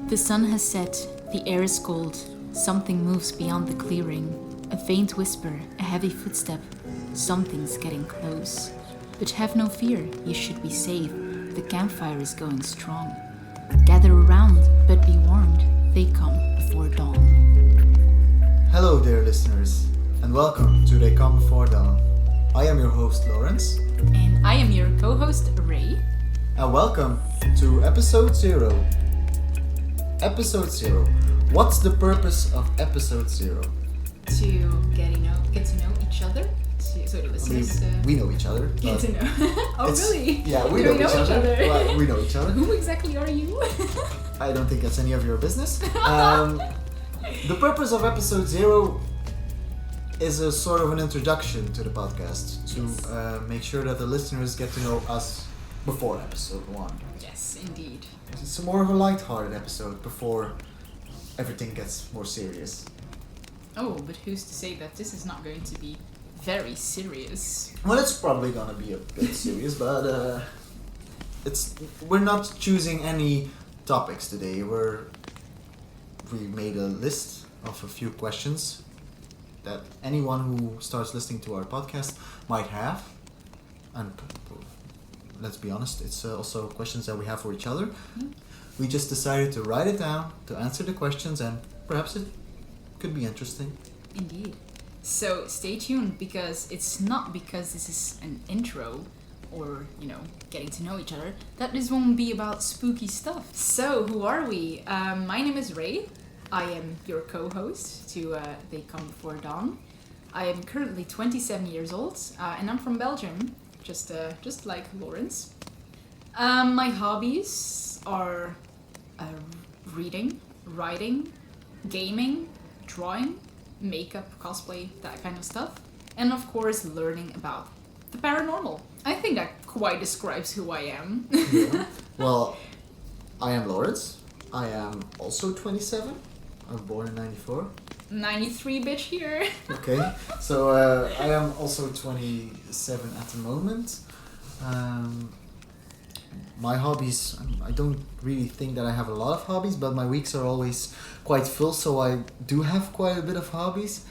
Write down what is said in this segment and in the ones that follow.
The sun has set, the air is cold, something moves beyond the clearing. A faint whisper, a heavy footstep, something's getting close. But have no fear, you should be safe, the campfire is going strong. Gather around, but be warned, they come before dawn. Hello dear listeners, and welcome to They Come Before Dawn. I am your host Lawrence. And I am your co-host Ray. And welcome to episode 0. Episode 0. What's the purpose of episode 0? To get to know each other. So the listeners... we know each other. Get to know. Oh really? Yeah, we know each other. Well, we know each other. Who exactly are you? I don't think that's any of your business. The purpose of episode 0 is a sort of an introduction to the podcast to make sure that the listeners get to know us before episode 1. Yes, indeed. It's more of a light-hearted episode before everything gets more serious. Oh, but who's to say that this is not going to be very serious? Well, it's probably gonna be a bit serious, but we're not choosing any topics today. We made a list of a few questions that anyone who starts listening to our podcast might have, and let's be honest, it's also questions that we have for each other. Mm. We just decided to write it down, to answer the questions, and perhaps it could be interesting. Indeed. So stay tuned, because it's not because this is an intro or, getting to know each other, that this won't be about spooky stuff. So, who are we? My name is Ray. I am your co-host to They Come Before Dawn. I am currently 27 years old, and I'm from Belgium, just like Lawrence. My hobbies are reading, writing, gaming, drawing, makeup, cosplay, that kind of stuff. And of course, learning about the paranormal. I think that quite describes who I am. Yeah. Well, I am Lawrence. I am also 27. I was born in 94. 93 bitch here. Okay, so I am also 27 at the moment. My hobbies, I don't really think that I have a lot of hobbies, but my weeks are always quite full, so I do have quite a bit of hobbies.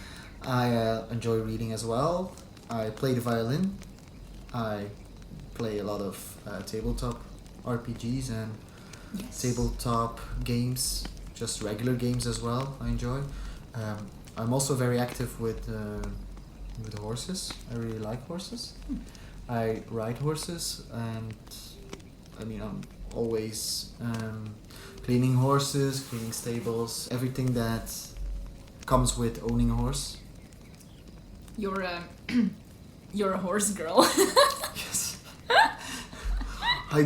I enjoy reading as well. I play the violin. I play a lot of tabletop RPGs and tabletop games, just regular games as well. I enjoy. I'm also very active with horses. I really like horses. I ride horses, and I'm always cleaning horses, cleaning stables, everything that comes with owning a horse. You're a horse girl. Yes. I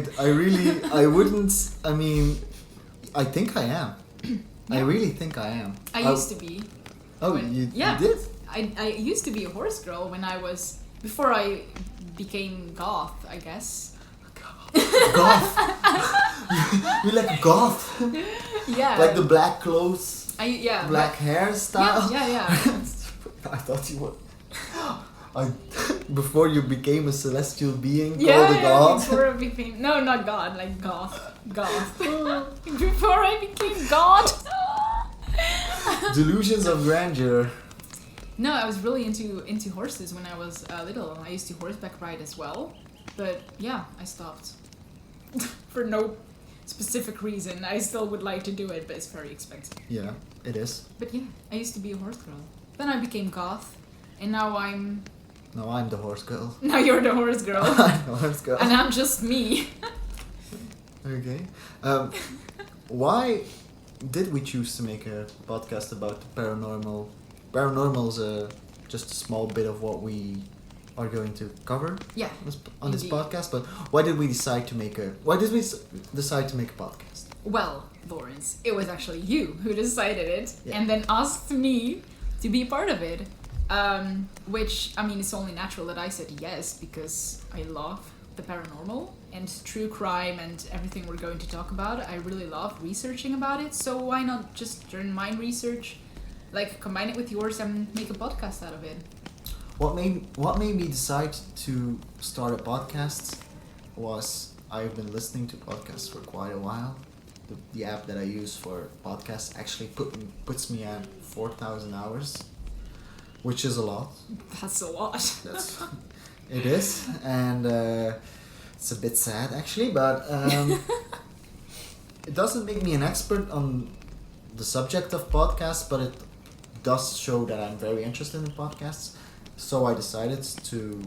think I am. Yeah. I really think I am. I used to be. Oh, you did? I used to be a horse girl before I became goth, I guess. Goth? You like goth? Yeah. Like the black clothes? Black hair style? Yeah. I thought you were... before you became a celestial being called a god? Before I became... No, not god, like goth. Before I became god. Delusions of grandeur. No, I was really into horses when I was little. I used to horseback ride as well. But yeah, I stopped. For no specific reason. I still would like to do it, but it's very expensive. Yeah, it is. But yeah, I used to be a horse girl. Then I became goth. And now I'm... No, I'm the horse girl. Now you're the horse girl. I'm the horse girl. And I'm just me. Okay. Why did we choose to make a podcast about the paranormal? Paranormal is just a small bit of what we are going to cover on this podcast. But why did we decide to make a podcast? Well, Lawrence, it was actually you who decided it, and then asked me to be part of it. Which, it's only natural that I said yes, because I love the paranormal and true crime and everything we're going to talk about. I really love researching about it, so why not just turn my research, combine it with yours and make a podcast out of it? What made me decide to start a podcast was I've been listening to podcasts for quite a while. the app that I use for podcasts, actually puts me at 4,000 hours, which is a lot. That's a lot. It is, and it's a bit sad actually, but it doesn't make me an expert on the subject of podcasts, but it does show that I'm very interested in podcasts. So I decided to,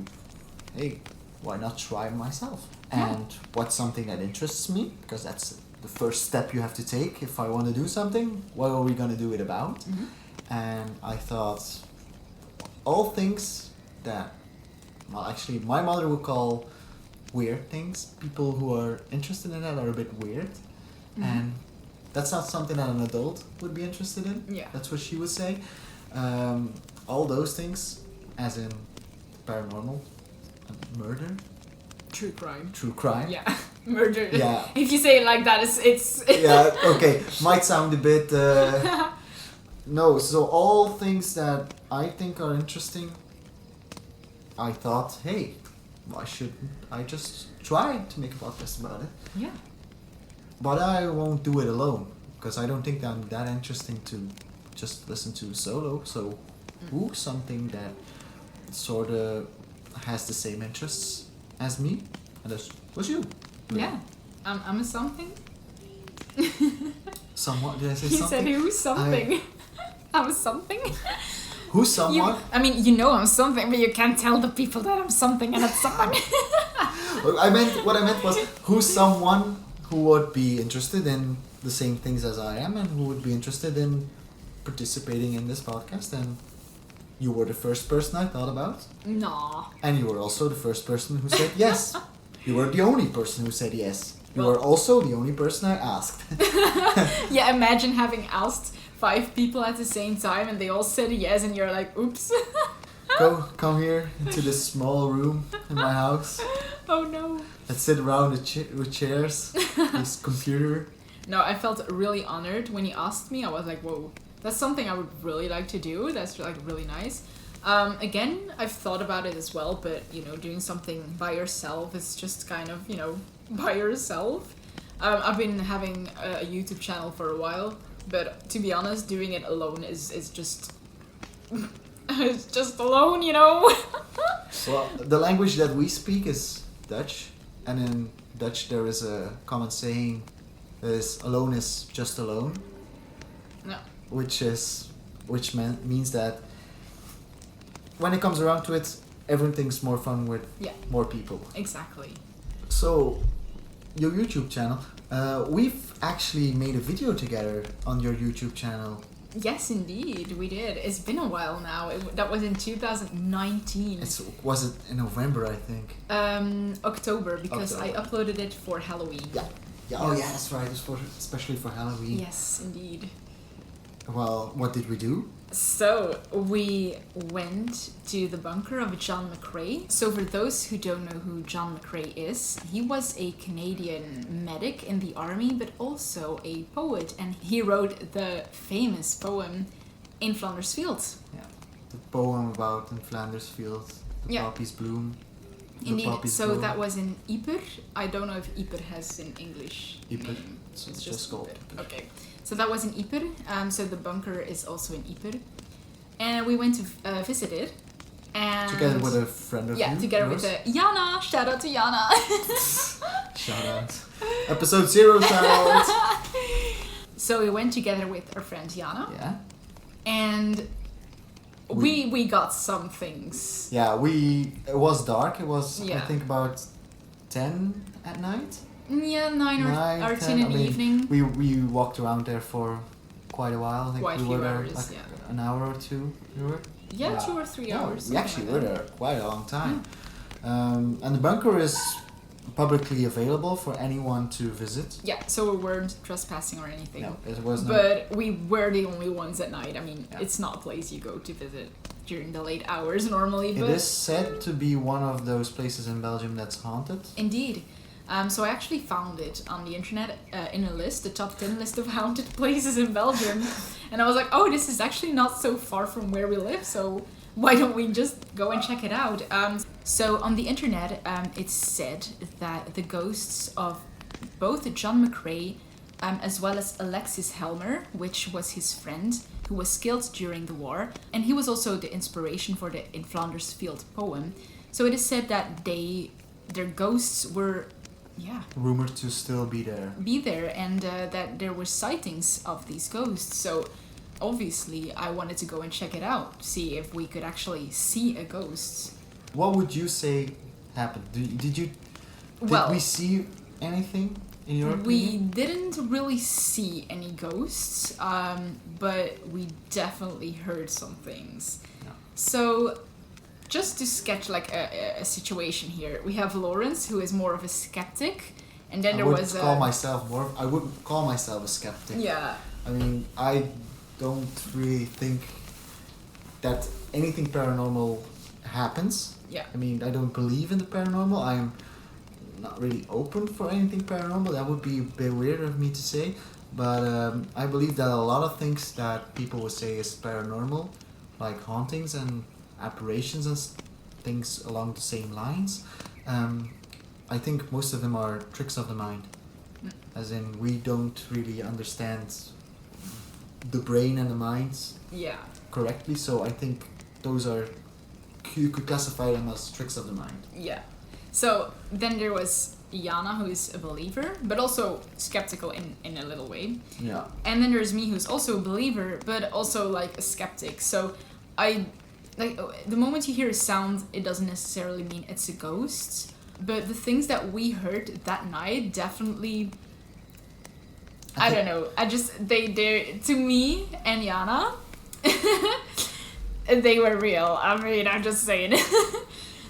hey, why not try myself? And what's something that interests me? Because that's the first step you have to take if I want to do something. What are we going to do it about? Mm-hmm. And I thought all things that, well, actually my mother would call weird things. People who are interested in that are a bit weird. Mm-hmm. And that's not something that an adult would be interested in. Yeah. That's what she would say. All those things, as in paranormal, murder, True crime. Yeah. Murder. Yeah. If you say it like that, it's Yeah. Okay. Might sound a bit. No. So all things that I think are interesting. I thought, hey, why shouldn't I just try to make a podcast about it? Yeah. But I won't do it alone, because I don't think I'm that interesting to just listen to solo. So, something that sort of has the same interests as me, and that was you. Yeah. I'm a something. Somewhat? Did I say You something? said who's something. I'm a something. Who's someone? I'm something, but you can't tell the people that I'm something and it's something. What I meant was who's someone who would be interested in the same things as I am, and who would be interested in participating in this podcast. And you were the first person I thought about. Nah. And you were also the first person who said yes. You were the only person who said yes. You Well- were also the only person I asked. Yeah, imagine having asked 5 people at the same time and they all said yes and you're like, oops. Come here into this small room in my house. Oh no. Let's sit around with chairs, this computer. No, I felt really honored when you asked me. I was like, whoa, that's something I would really like to do. That's like really nice. Again, I've thought about it as well, but doing something by yourself is just kind of, by yourself. I've been having a YouTube channel for a while, but to be honest, doing it alone is just it's just alone, Well, the language that we speak is Dutch, and in Dutch there is a common saying that is alone is just alone. No. Which means that when it comes around to it, everything's more fun with more people. Exactly. So, your YouTube channel, we've actually made a video together on your YouTube channel. Yes, indeed, we did. It's been a while now. That was in 2019. Was it in November, I think? October, because October. I uploaded it for Halloween. Yeah. Oh yeah, that's right. It's especially for Halloween. Yes, indeed. Well, what did we do? So, we went to the bunker of John Mccrae. So, for those who don't know who John Mccrae is, he was a Canadian medic in the army, but also a poet. And he wrote the famous poem In Flanders Fields. Yeah, the poem about in Flanders Fields, the poppies bloom. Indeed, so that was in Yper. I don't know if Yper has an English Yper. name. So it's just called Yper. Okay, so that was in Yper. So the bunker is also in Yper. And we went to visit it. And together with a friend of you? Yeah, together yours? with Jana. Shout out to Jana. Shout out. Episode 0 shout out. So we went together with our friend Jana. Yeah. And we got some things. Yeah, it was dark. It was, I Yeah. think, about 10 at night. Yeah, 9 or 10 in the evening. We walked around there for quite a while. I think Quite a we were few there hours, like yeah. an hour or two. You were? Yeah, 2 or 3 hours. We actually something were like there quite a long time. And the bunker is publicly available for anyone to visit. that. Yeah, so we weren't trespassing or anything. No, it was not. But we were the only ones at night. I mean, Yeah. it's not a place you go to visit during the late hours normally, It but is said to be one of those places in Belgium that's haunted. indeed. So I actually found it on the internet in a list, the top 10 list of haunted places in Belgium. And I was like, oh, this is actually not so far from where we live, so why don't we just go and check it out? So on the internet, it's said that the ghosts of both John Mccrae, as well as Alexis Helmer, which was his friend who was killed during the war, and he was also the inspiration for the In Flanders Field poem. So it is said that their ghosts were, rumored to still be there. And that there were sightings of these ghosts. So obviously I wanted to go and check it out, see if we could actually see a ghost. What would you say happened? Did we see anything in your opinion? We didn't really see any ghosts, but we definitely heard some things. Yeah. So just to sketch like a situation here, we have Lawrence, who is more of a skeptic, and then I wouldn't call myself a skeptic. Yeah. I mean, I don't really think that anything paranormal happens. Yeah. I mean, I don't believe in the paranormal. I'm not really open for anything paranormal. That would be a bit weird of me to say. But I believe that a lot of things that people would say is paranormal, like hauntings and apparitions and things along the same lines, I think most of them are tricks of the mind. As in, we don't really understand the brain and the mind correctly, so I think those are, you could classify them as tricks of the mind. Yeah. So then there was Jana, who is a believer, but also skeptical in a little way. Yeah. And then there's me, who's also a believer, but also like a skeptic. So the moment you hear a sound, it doesn't necessarily mean it's a ghost. But the things that we heard that night definitely, I don't know. They to me and Jana, they were real. I mean, I'm just saying.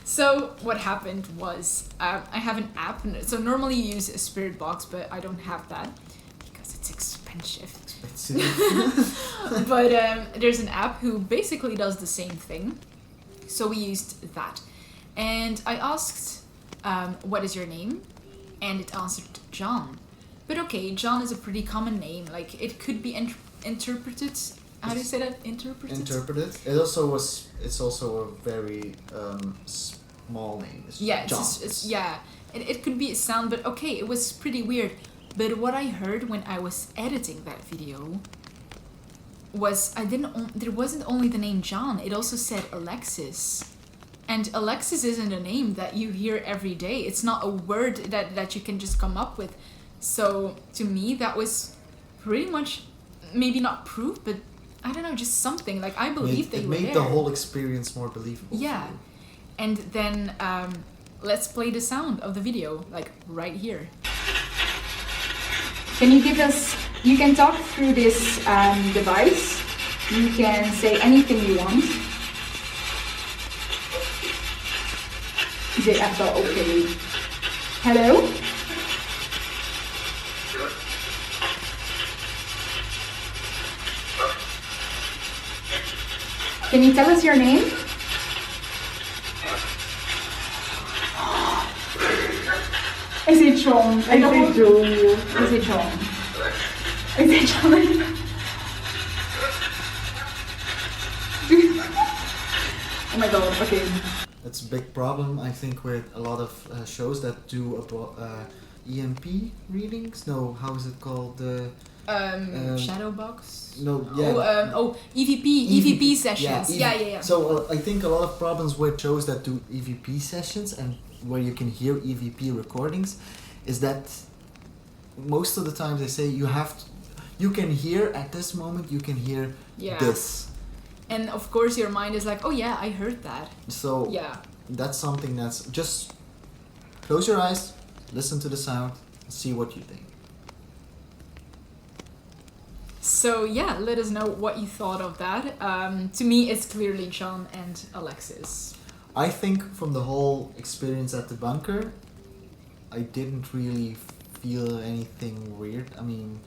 So what happened was, I have an app. So normally you use a spirit box, but I don't have that because it's expensive. But there's an app who basically does the same thing. So we used that. And I asked, what is your name? And it answered John. But okay, John is a pretty common name. Like, it could be interpreted. How do you say that? Interpreted? It's also a very small name. It's John. It could be a sound, but okay, it was pretty weird. But what I heard when I was editing that video was there wasn't only the name John, it also said Alexis. And Alexis isn't a name that you hear every day. It's not a word that you can just come up with. So to me, that was pretty much, maybe not proof, but I don't know, just something. Like, I believe they were there. It made the whole experience more believable. Yeah. And then let's play the sound of the video, like right here. Can you you can talk through this device. You can say anything you want. Is it after okay? Hello? Can you tell us your name? Is it John? I don't know. Is it John? Is it John? Oh my god, okay. That's a big problem, I think, with a lot of shows that do EMP readings. No, how is it called? Shadow box? No, yeah. EVP sessions. Yeah. So I think a lot of problems with shows that do EVP sessions and where you can hear EVP recordings is that most of the time they say you can hear at this moment, you can hear this. And of course your mind is like, oh yeah, I heard that. So that's something that's just close your eyes, listen to the sound, see what you think. So yeah, let us know what you thought of that. To me, it's clearly John and Alexis. I think from the whole experience at the bunker, I didn't really feel anything weird. I mean,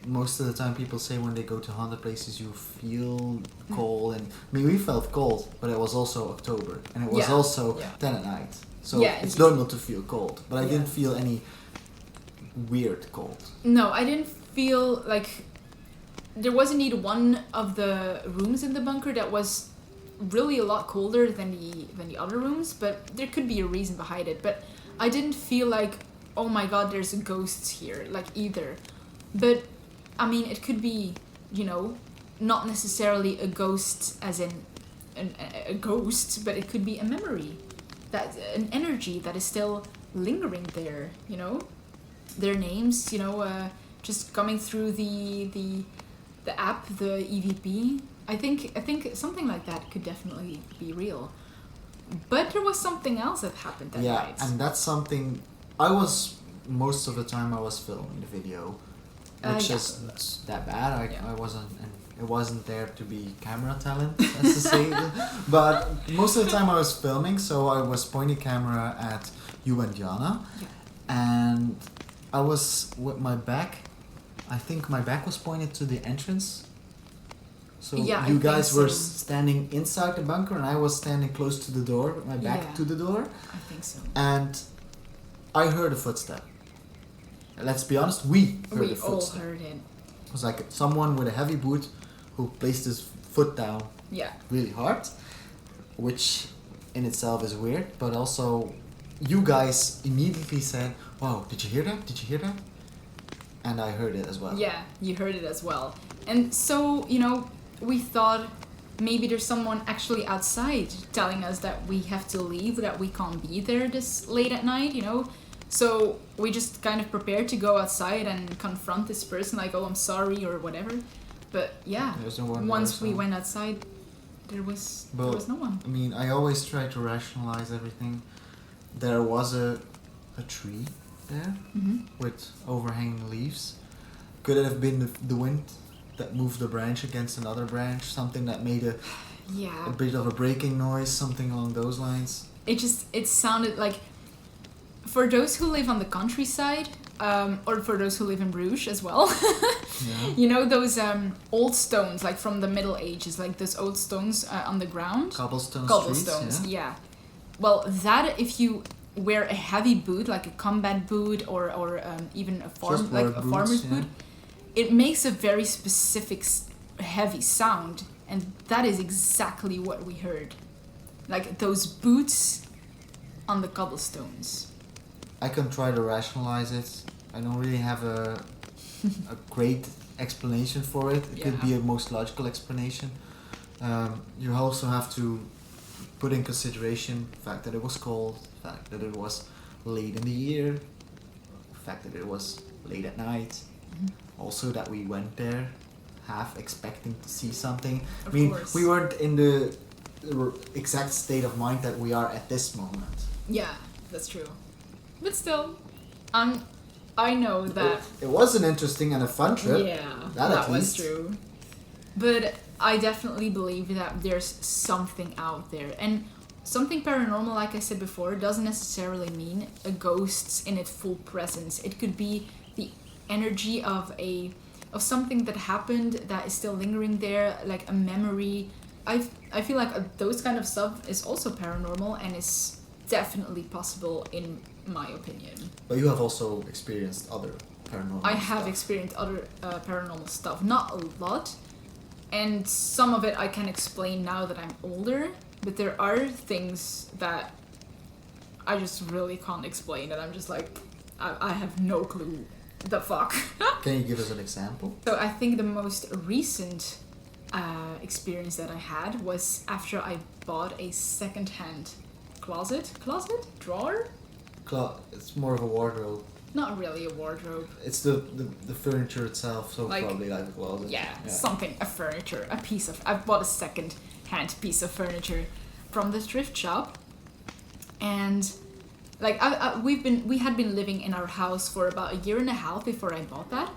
most of the time people say when they go to haunted places you feel cold, and I mean we felt cold, but it was also October and it was also 10 at night, so it's normal to feel cold, but I didn't feel any weird cold. No, I didn't feel like there was indeed one of the rooms in the bunker that was really a lot colder than the other rooms, but there could be a reason behind it. But I didn't feel like, oh my god, there's ghosts here, like either. But, I mean, it could be, you know, not necessarily a ghost as in a ghost, but it could be a memory, that an energy that is still lingering there, you know? Their names, you know, just coming through the app, the EVP. I think something like that could definitely be real. But there was something else that happened that night. Yeah, and that's something most of the time I was filming the video, which isn't that bad. It wasn't there to be camera talent, as to say. But most of the time I was filming, so I was pointing camera at you and Jana, and I was with my back. I think my back was pointed to the entrance. So you guys were standing inside the bunker, and I was standing close to the door, with my back to the door. I think so. And I heard a footstep. Let's be honest, we heard a footstep. We all heard it. It was like someone with a heavy boot who placed his foot down really hard, which in itself is weird, but also you guys immediately said, "Wow, did you hear that? Did you hear that?" And I heard it as well. Yeah, you heard it as well. And so, you know, we thought maybe there's someone actually outside telling us that we have to leave, that we can't be there this late at night, you know? So we just kind of prepared to go outside and confront this person, like, "Oh, I'm sorry," or whatever. But yeah, once we went outside, there was no one. I mean, I always try to rationalize everything. There was a tree there with overhanging leaves. Could it have been the wind that moved the branch against another branch? Something that made a bit of a breaking noise, something along those lines? It sounded like, for those who live on the countryside, or for those who live in Bruges as well, you know those old stones, like from the Middle Ages, like those old stones on the ground? Cobblestones, yeah. Well, that if you wear a heavy boot, like a combat boot, or even a farmer's boot, it makes a very specific heavy sound, and that is exactly what we heard. Like those boots on the cobblestones. I can try to rationalize it. I don't really have a great explanation for it. It could be a most logical explanation. You also have to put in consideration the fact that it was cold, the fact that it was late in the year, the fact that it was late at night, also that we went there half expecting to see something. Of course. We weren't in the exact state of mind that we are at this moment. Yeah, that's true. But still, I know that... It was an interesting and a fun trip. Yeah, that was true. But I definitely believe that there's something out there. And something paranormal, like I said before, doesn't necessarily mean a ghost in its full presence. It could be the energy of something that happened that is still lingering there, like a memory. I feel like those kind of stuff is also paranormal and is definitely possible in my opinion. But you have also experienced other paranormal I have experienced other paranormal stuff. Not a lot. And some of it I can explain now that I'm older. But there are things that I just really can't explain. And I'm just like, I have no clue. The fuck? Can you give us an example? So I think the most recent experience that I had was after I bought a second-hand drawer? It's more of a wardrobe. Not really a wardrobe. It's the furniture itself, so like, probably like a closet. Yeah, a furniture, I bought a second-hand piece of furniture from the thrift shop, and like we had been living in our house for about 1.5 years before I bought that,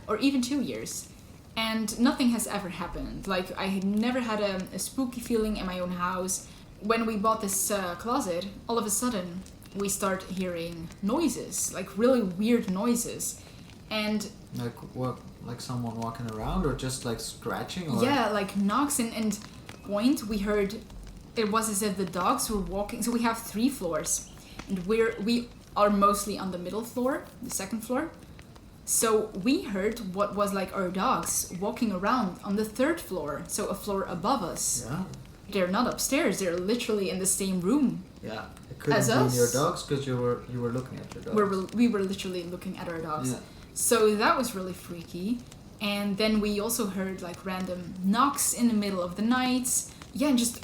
or even 2 years, and nothing has ever happened. Like I had never had a spooky feeling in my own house. When we bought this closet, all of a sudden we start hearing noises, like really weird noises, and like what, like someone walking around, or just like scratching, or like knocks. And point we heard, it was as if the dogs were walking. So we have 3 floors, and we are mostly on the middle floor, the second floor. So we heard what was like our dogs walking around on the 3rd floor, so a floor above us. Yeah. They're not upstairs, they're literally in the same room. Yeah, it couldn't be your dogs because you were looking at your dogs. We were literally looking at our dogs. Yeah. So that was really freaky. And then we also heard like random knocks in the middle of the night. Yeah, and just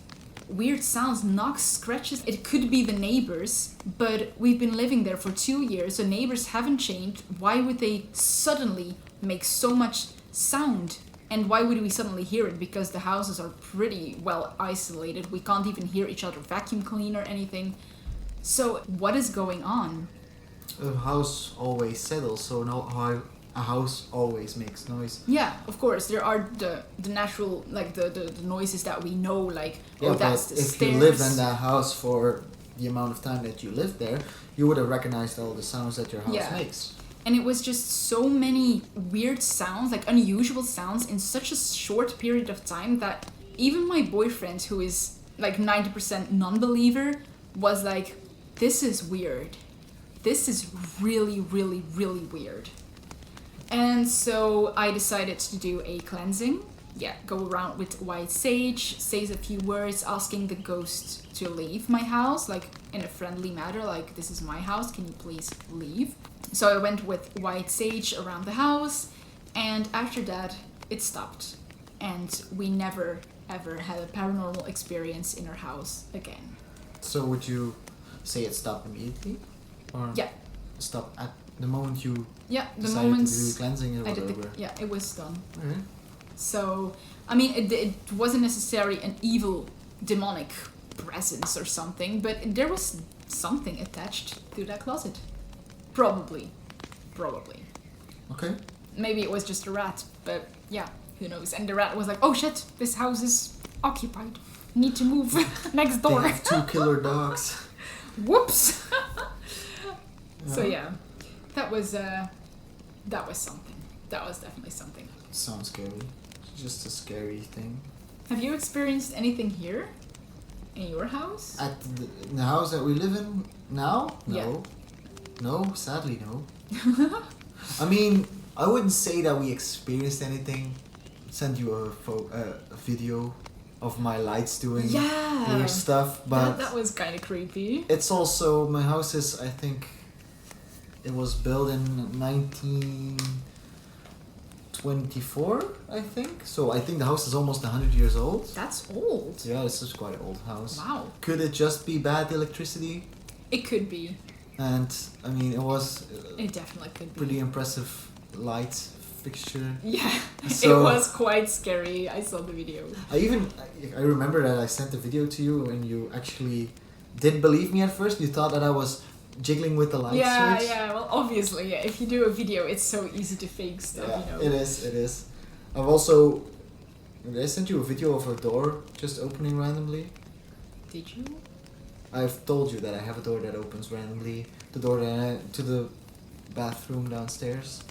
weird sounds, knocks, scratches. It could be the neighbors, but we've been living there for 2 years. The neighbors haven't changed. Why would they suddenly make so much sound? And why would we suddenly hear it? Because the houses are pretty well isolated. We can't even hear each other vacuum clean or anything. So what is going on? A house always settles, so a house always makes noise. Yeah, of course. There are the natural, like the noises that we know, like, Yeah, that's but the if stairs. you lived in that house for the amount of time that you lived there, you would have recognized all the sounds that your house makes. And it was just so many weird sounds, like unusual sounds in such a short period of time that even my boyfriend, who is like 90% non-believer, was like, this is weird. This is really, really, really weird. And so I decided to do a cleansing. Yeah, go around with white sage, say a few words, asking the ghost to leave my house, like in a friendly manner, like, this is my house, can you please leave? So I went with white sage around the house, and after that, it stopped. And we never, ever had a paranormal experience in our house again. So would you say it stopped immediately? Or Yeah. stop at the moment you The decided moment to do cleansing or I did whatever? it was done. Alright. So, I mean, it wasn't necessarily an evil, demonic presence or something, but there was something attached to that closet. Probably. Okay. Maybe it was just a rat, but yeah, who knows. And the rat was like, oh shit, this house is occupied. Need to move next door. They have 2 killer dogs. Whoops! So yeah, that was something. That was definitely something. Sounds scary. Just a scary thing. Have you experienced anything here? In your house? At the house that we live in now? No. Yeah. No, sadly no. I mean, I wouldn't say that we experienced anything. Send you a video of my lights doing weird stuff, but that was kind of creepy. it's also, my house is, I think, it was built in 1924, I think. So I think the house is almost 100 years old. That's old. Yeah, this is quite an old house. Wow. Could it just be bad electricity? It could be. And I mean, it was It definitely could be. pretty impressive light fixture. Yeah, So- it was quite scary. I saw the video. I remember that I sent the video to you and you actually didn't believe me at first. You thought that I was jiggling with the light switch. Yeah, well, obviously, yeah. If you do a video, it's so easy to fake stuff, Yeah, you know. it is. I've also, did I sent you a video of a door just opening randomly? Did you? I've told you that I have a door that opens randomly. The door to the bathroom downstairs.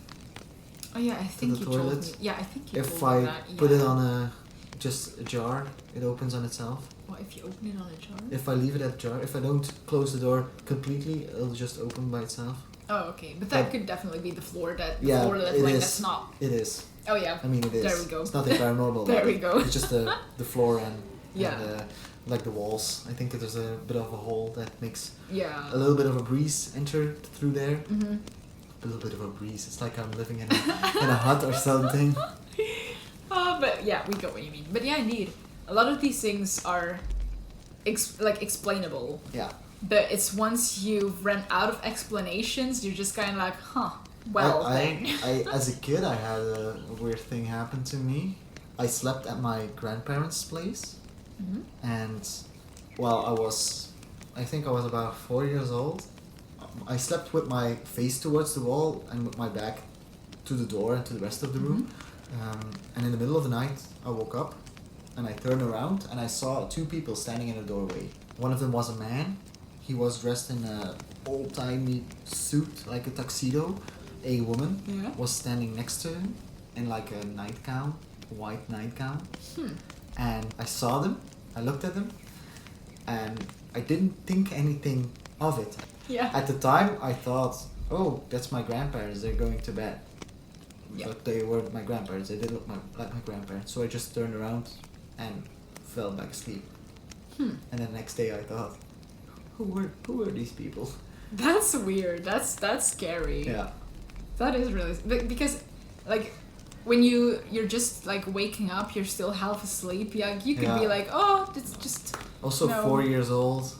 Oh yeah, I think the you told toilet. me. Yeah, I think you If told me I that. put it yeah. on just a jar, it opens on itself. What, if you open it on a jar? If I leave it at jar, if I don't close the door completely, it'll just open by itself. Oh, okay. But that But- could definitely be the floor that Yeah, floor that it like is. that's not. It is. Oh yeah. I mean, it is. There we go. It's nothing paranormal. There about we it. go. It's just the floor and Yeah. like the walls. I think that there's a bit of a hole that makes Yeah. a little bit of a breeze enter through there. Mhm. A little bit of a breeze. It's like I'm living in a hut or something. But yeah, we get what you mean. But yeah, indeed, a lot of these things are explainable. Yeah. But it's once you've run out of explanations, you're just kind of like, huh. Well, then. I as a kid, I had a weird thing happen to me. I slept at my grandparents' place, Mhm. and while I think I was about 4 years old. I slept with my face towards the wall and with my back to the door and to the rest of the room. And in the middle of the night, I woke up and I turned around and I saw 2 people standing in a doorway. One of them was a man. He was dressed in a old-timey suit, like a tuxedo. A woman Yeah. was standing next to him in like a nightgown, white nightgown. And I saw them, I looked at them, and I didn't think anything of it. Yeah. At the time, I thought, oh, that's my grandparents, they're going to bed. Yeah. But they weren't my grandparents, they did look like my grandparents. So I just turned around and fell back asleep. And then the next day I thought, who were these people? That's weird. That's scary. Yeah. That is really because, like, when you're just like waking up, you're still half asleep. Yeah, you could be like, oh, it's just. Also, 4 years old.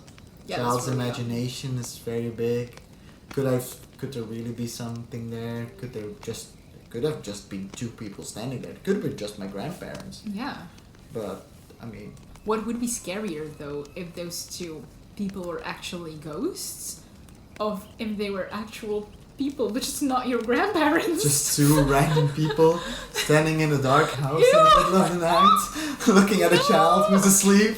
Yeah, Child's really imagination young. is very big. Could there really be something there? Could have just been two people standing there. It could have been just my grandparents. Yeah. But I mean. What would be scarier though if those two people were actually ghosts, of if they were actual people, but just not your grandparents. Just two random people standing in a dark house in the middle of the night, looking at a child who's asleep.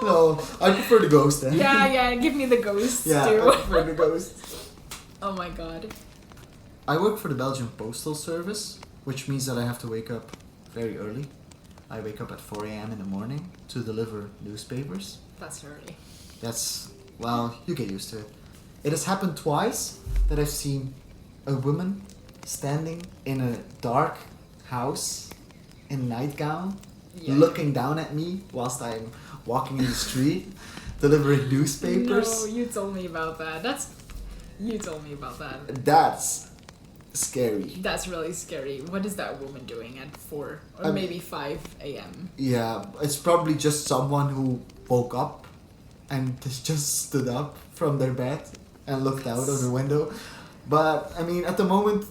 No, I prefer the ghost then. Yeah, give me the ghosts yeah, too. I prefer the ghost. Oh my god. I work for the Belgian Postal Service, which means that I have to wake up very early. I wake up at 4 a.m. in the morning to deliver newspapers. That's early. Well, you get used to it. It has happened twice that I've seen a woman standing in a dark house in a nightgown, looking down at me whilst I'm walking in the street, delivering newspapers. No, you told me about that. You told me about that. That's scary. That's really scary. What is that woman doing at 4 or maybe 5 a.m.? Yeah, it's probably just someone who woke up and just stood up from their bed and looked out of the window. But I mean, at the moment,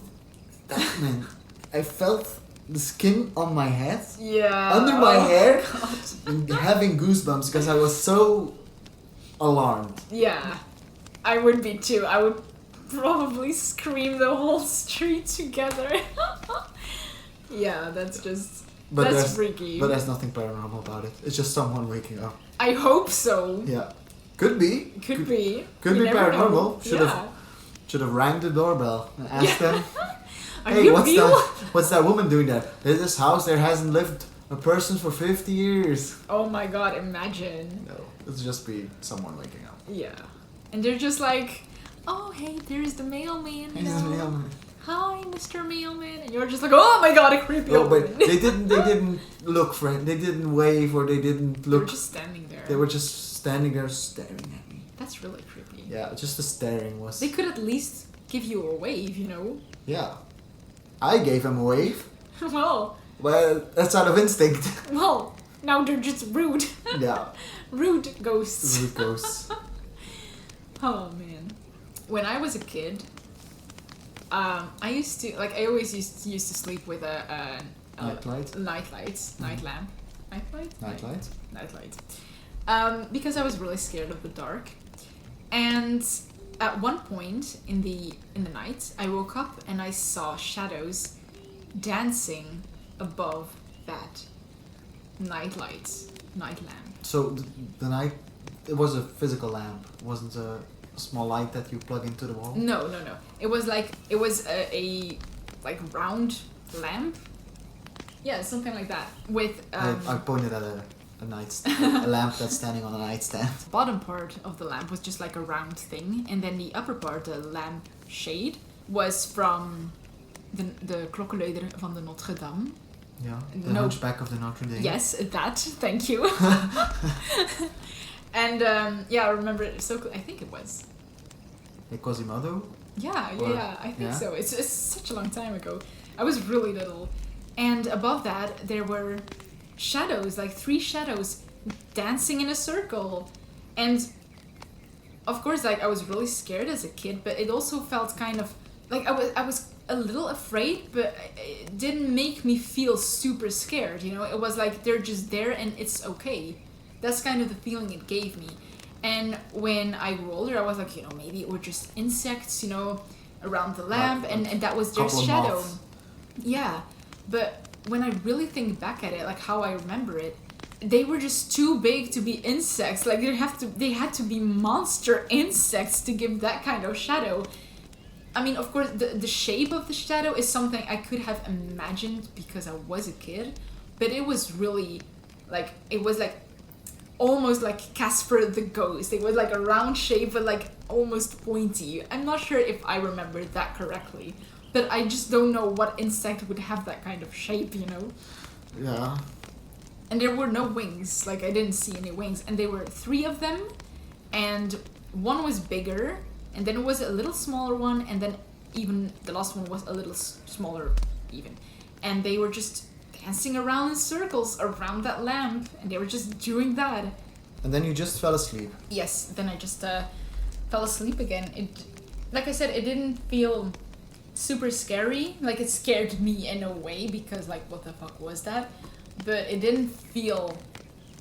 man, I felt the skin on my head, under my hair, and having goosebumps because I was so alarmed. Yeah, I would be too. I would probably scream the whole street together. Yeah, that's freaky. But there's nothing paranormal about it. It's just someone waking up. I hope so. Yeah. Could be. Could be. Could You be never paranormal. know. Should have rang the doorbell and asked them, Hey, what's that woman doing there? In this house there hasn't lived a person for 50 years. Oh my god, imagine. No, it'll just be someone waking up. Yeah. And they're just like, oh hey, there's the mailman. Hey, there's the mailman. Hi, Mr. Mailman. And you're just like, oh my god, a creepy old but woman. they didn't look for it. They didn't wave or they didn't look. They were just standing there. They were just standing there staring at me. That's really creepy. Yeah, just the staring was. They could at least give you a wave, you know? Yeah. I gave him a wave. Well, that's out of instinct. Well, now they're just rude. Yeah. Rude ghosts. Rude ghosts. Oh man. When I was a kid, I always used to sleep with a Nightlight? Night lamp. Nightlight. Because I was really scared of the dark. And at one point in the night, I woke up and I saw shadows dancing above that night lamp. So the night, it was a physical lamp. It wasn't a small light that you plug into the wall? No. It was a round lamp. Yeah, something like that. With I pointed at a nightstand, a lamp that's standing on a nightstand. The bottom part of the lamp was just like a round thing, and then the upper part, the lamp shade, was from the klokkenluider van de Notre Dame. Yeah, the Hunchback of the Notre Dame. Yes, that. Thank you. And I remember it so. I think it was. The Quasimodo. Yeah, I think so. It's such a long time ago. I was really little, and above that there were shadows, like 3 shadows dancing in a circle. And of course, like, I was really scared as a kid, but it also felt kind of like I was a little afraid, but it didn't make me feel super scared, you know? It was like they're just there and it's okay. That's kind of the feeling it gave me. And when I grew older, I was like, maybe it were just insects, around the lamp, and that was their shadow. Moths. Yeah, but when I really think back at it, like how I remember it, they were just too big to be insects. Like they had to be monster insects to give that kind of shadow. I mean, of course, the shape of the shadow is something I could have imagined because I was a kid, but it was really almost like Casper the Ghost. It was like a round shape, but like almost pointy. I'm not sure if I remember that correctly. But I just don't know what insect would have that kind of shape, Yeah. And there were no wings. Like, I didn't see any wings. And there were 3 of them. And one was bigger. And then it was a little smaller one. And then even the last one was a little smaller even. And they were just dancing around in circles around that lamp, and they were just doing that. And then you just fell asleep. Yes, then I just fell asleep again. Like I said, it didn't feel super scary. Like, it scared me in a way, because like, what the fuck was that? But it didn't feel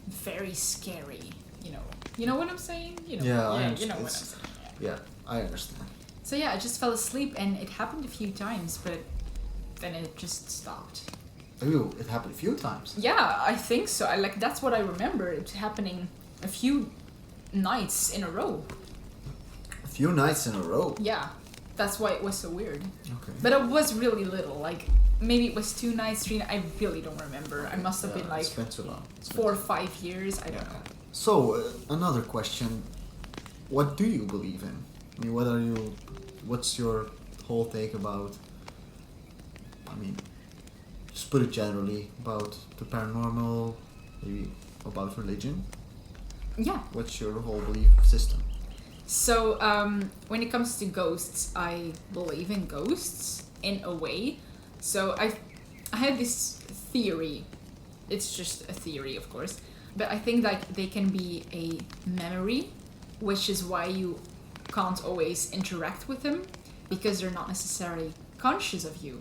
very scary, you know. You know what I'm saying? You know, Yeah, you know what I'm saying. Yeah, I understand. So yeah, I just fell asleep, and it happened a few times, but then it just stopped. Ooh, it happened a few times. Yeah, I think so. That's what I remember. It happening a few nights in a row. A few nights in a row? Yeah, that's why it was so weird. Okay. But it was really little. Like, maybe it was 2 nights, 3 nights. I really don't remember. I must have been like it's been too long. 4 or 5 years. I don't know. So, another question. What do you believe in? I mean, what's your whole take about, I mean, just put it generally, about the paranormal, maybe about religion? Yeah. What's your whole belief system? So, when it comes to ghosts, I believe in ghosts in a way. So I had this theory. It's just a theory, of course. But I think that they can be a memory, which is why you can't always interact with them, because they're not necessarily conscious of you.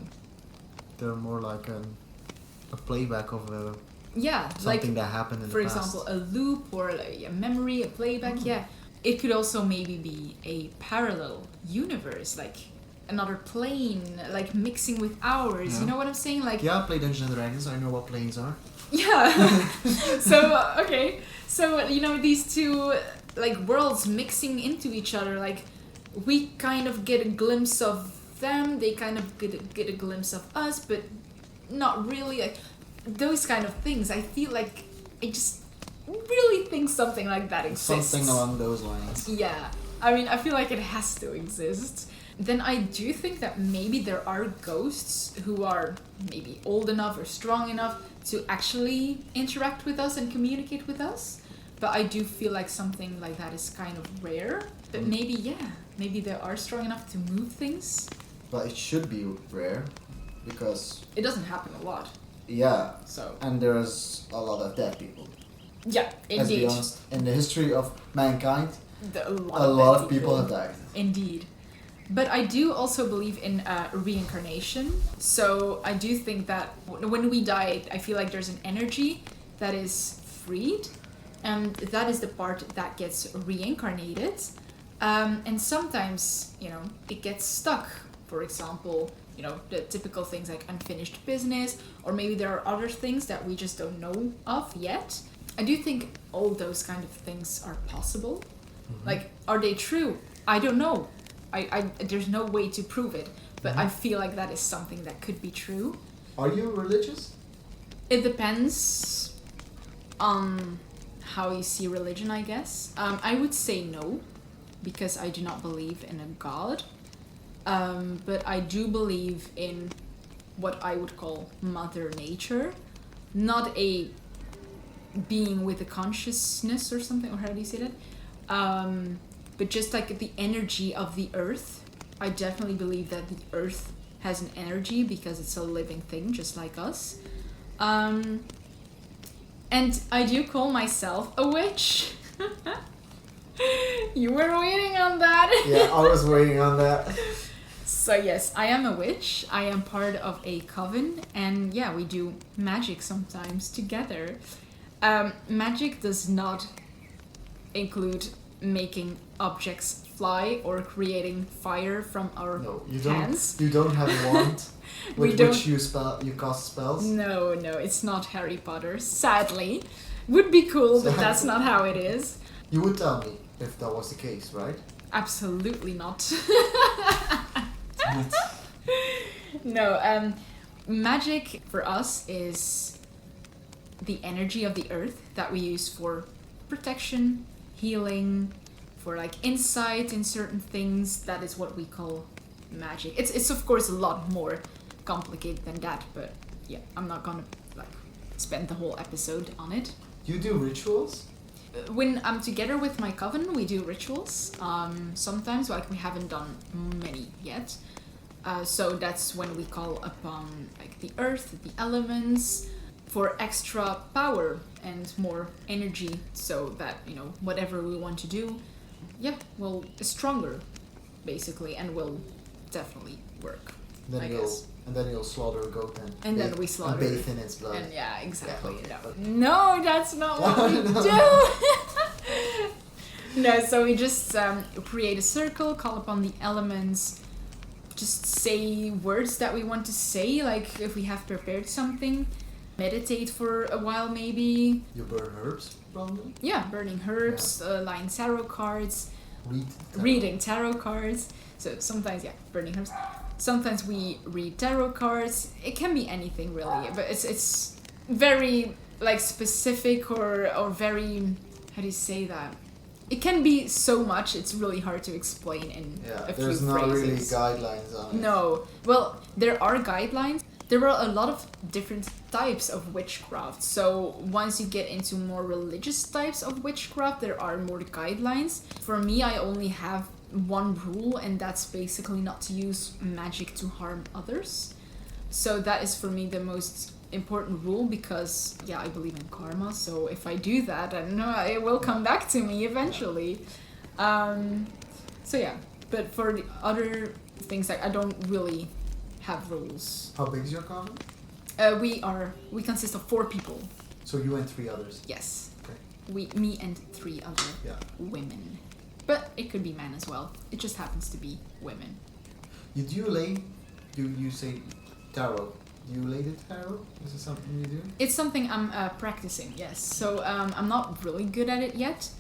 They're more like a playback of like, something that happened in the for past. example, a loop or a memory, a playback. Yeah, it could also maybe be a parallel universe, like another plane, like mixing with ours. Yeah. You know what I'm saying? Like, yeah, I play Dungeons and Dragons. I know what planes are. yeah. So okay, so you know, these two like worlds mixing into each other. Like, we kind of get a glimpse of them. They kind of get a glimpse of us, but not really. Like, those kind of things. I feel like I just really think something like that exists. Something along those lines. Yeah. I mean, I feel like it has to exist. Then I do think that maybe there are ghosts who are maybe old enough or strong enough to actually interact with us and communicate with us. But I do feel like something like that is kind of rare. But maybe they are strong enough to move things. But it should be rare, because... It doesn't happen a lot. Yeah. So. And there's a lot of dead people. Yeah, indeed. Let's be honest. In the history of mankind, A lot of people have died. Indeed. But I do also believe in reincarnation. So I do think that when we die, I feel like there's an energy that is freed. And that is the part that gets reincarnated. And sometimes, you know, it gets stuck. For example, you know, the typical things like unfinished business. Or maybe there are other things that we just don't know of yet. I do think all those kind of things are possible. Mm-hmm. Like, are they true? I don't know. There's no way to prove it, but I feel like that is something that could be true. Are you religious? It depends on how you see religion, I guess. I would say no, because I do not believe in a god. But I do believe in what I would call Mother Nature. Not a being with a consciousness or something, or how do you say that? But just like the energy of the earth. I definitely believe that the earth has an energy because it's a living thing, just like us. And I do call myself a witch. You were waiting on that. Yeah, I was waiting on that. So yes, I am a witch. I am part of a coven, and yeah, we do magic sometimes together. Magic does not include making objects fly or creating fire from our hands. You don't have a wand with which you cast spells? No, it's not Harry Potter, sadly. Would be cool, but that's not how it is. You would tell me if that was the case, right? Absolutely not. No, magic for us is the energy of the earth that we use for protection, healing, for like insight in certain things. That is what we call magic. It's of course a lot more complicated than that, but yeah, I'm not gonna like spend the whole episode on it. You do rituals? When I'm together with my coven, we do rituals. Sometimes, like, we haven't done many yet. So that's when we call upon like the earth, the elements, for extra power and more energy, so that whatever we want to do, will is stronger, basically, and will definitely work. And then you'll slaughter a goat and then we slaughter and bathe in its blood. And exactly. Yeah, okay. No, that's not what we do. No, so we just create a circle, call upon the elements, just say words that we want to say, like if we have prepared something, meditate for a while maybe. You burn herbs, probably? Yeah, burning herbs, lying tarot cards, reading tarot cards. So sometimes, burning herbs. Sometimes we read tarot cards. It can be anything really, but it's very like specific or very, how do you say that? It can be so much, it's really hard to explain in a few phrases. There's not really guidelines on it. No. Well, there are guidelines. There are a lot of different types of witchcraft. So once you get into more religious types of witchcraft, there are more guidelines. For me, I only have one rule, and that's basically not to use magic to harm others. So that is for me the most important rule, because I believe in karma, so if I do that, I don't know, it will come back to me eventually. But for the other things, like I don't really have rules. How big is your coven? We consist of 4 people. So you and 3 others? Yes. Okay. Me and 3 other women. But it could be men as well. It just happens to be women. You say tarot. Do you lay the tarot? Is it something you do? It's something I'm practicing, yes. So I'm not really good at it yet,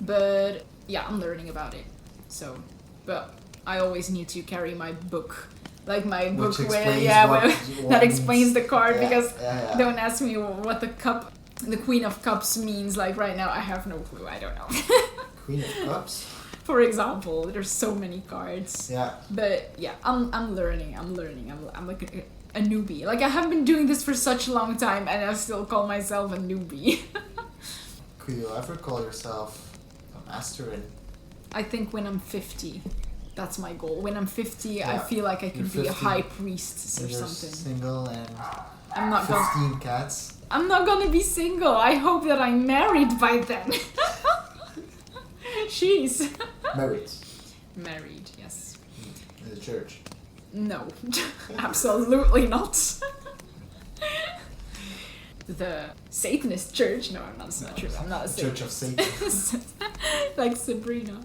but I'm learning about it. So, but I always need to carry my book, like my book that explains the card, because don't ask me what the Queen of Cups means. Like right now, I have no clue. I don't know. Queen of Cups. For example, there's so many cards. Yeah. But I'm learning. I'm like a newbie. Like I have been doing this for such a long time, and I still call myself a newbie. Could you ever call yourself a master in? I think when I'm 50, that's my goal. When I'm 50, I feel like I could be a high priest or something. Single and I'm not 15 cats. I'm not gonna be single. I hope that I'm married by then. Jeez. Married, yes. In the church? No, absolutely not. The Satanist church? No, I'm not. It's not true. I'm not a Satanist. Church of Satan. Like Sabrina.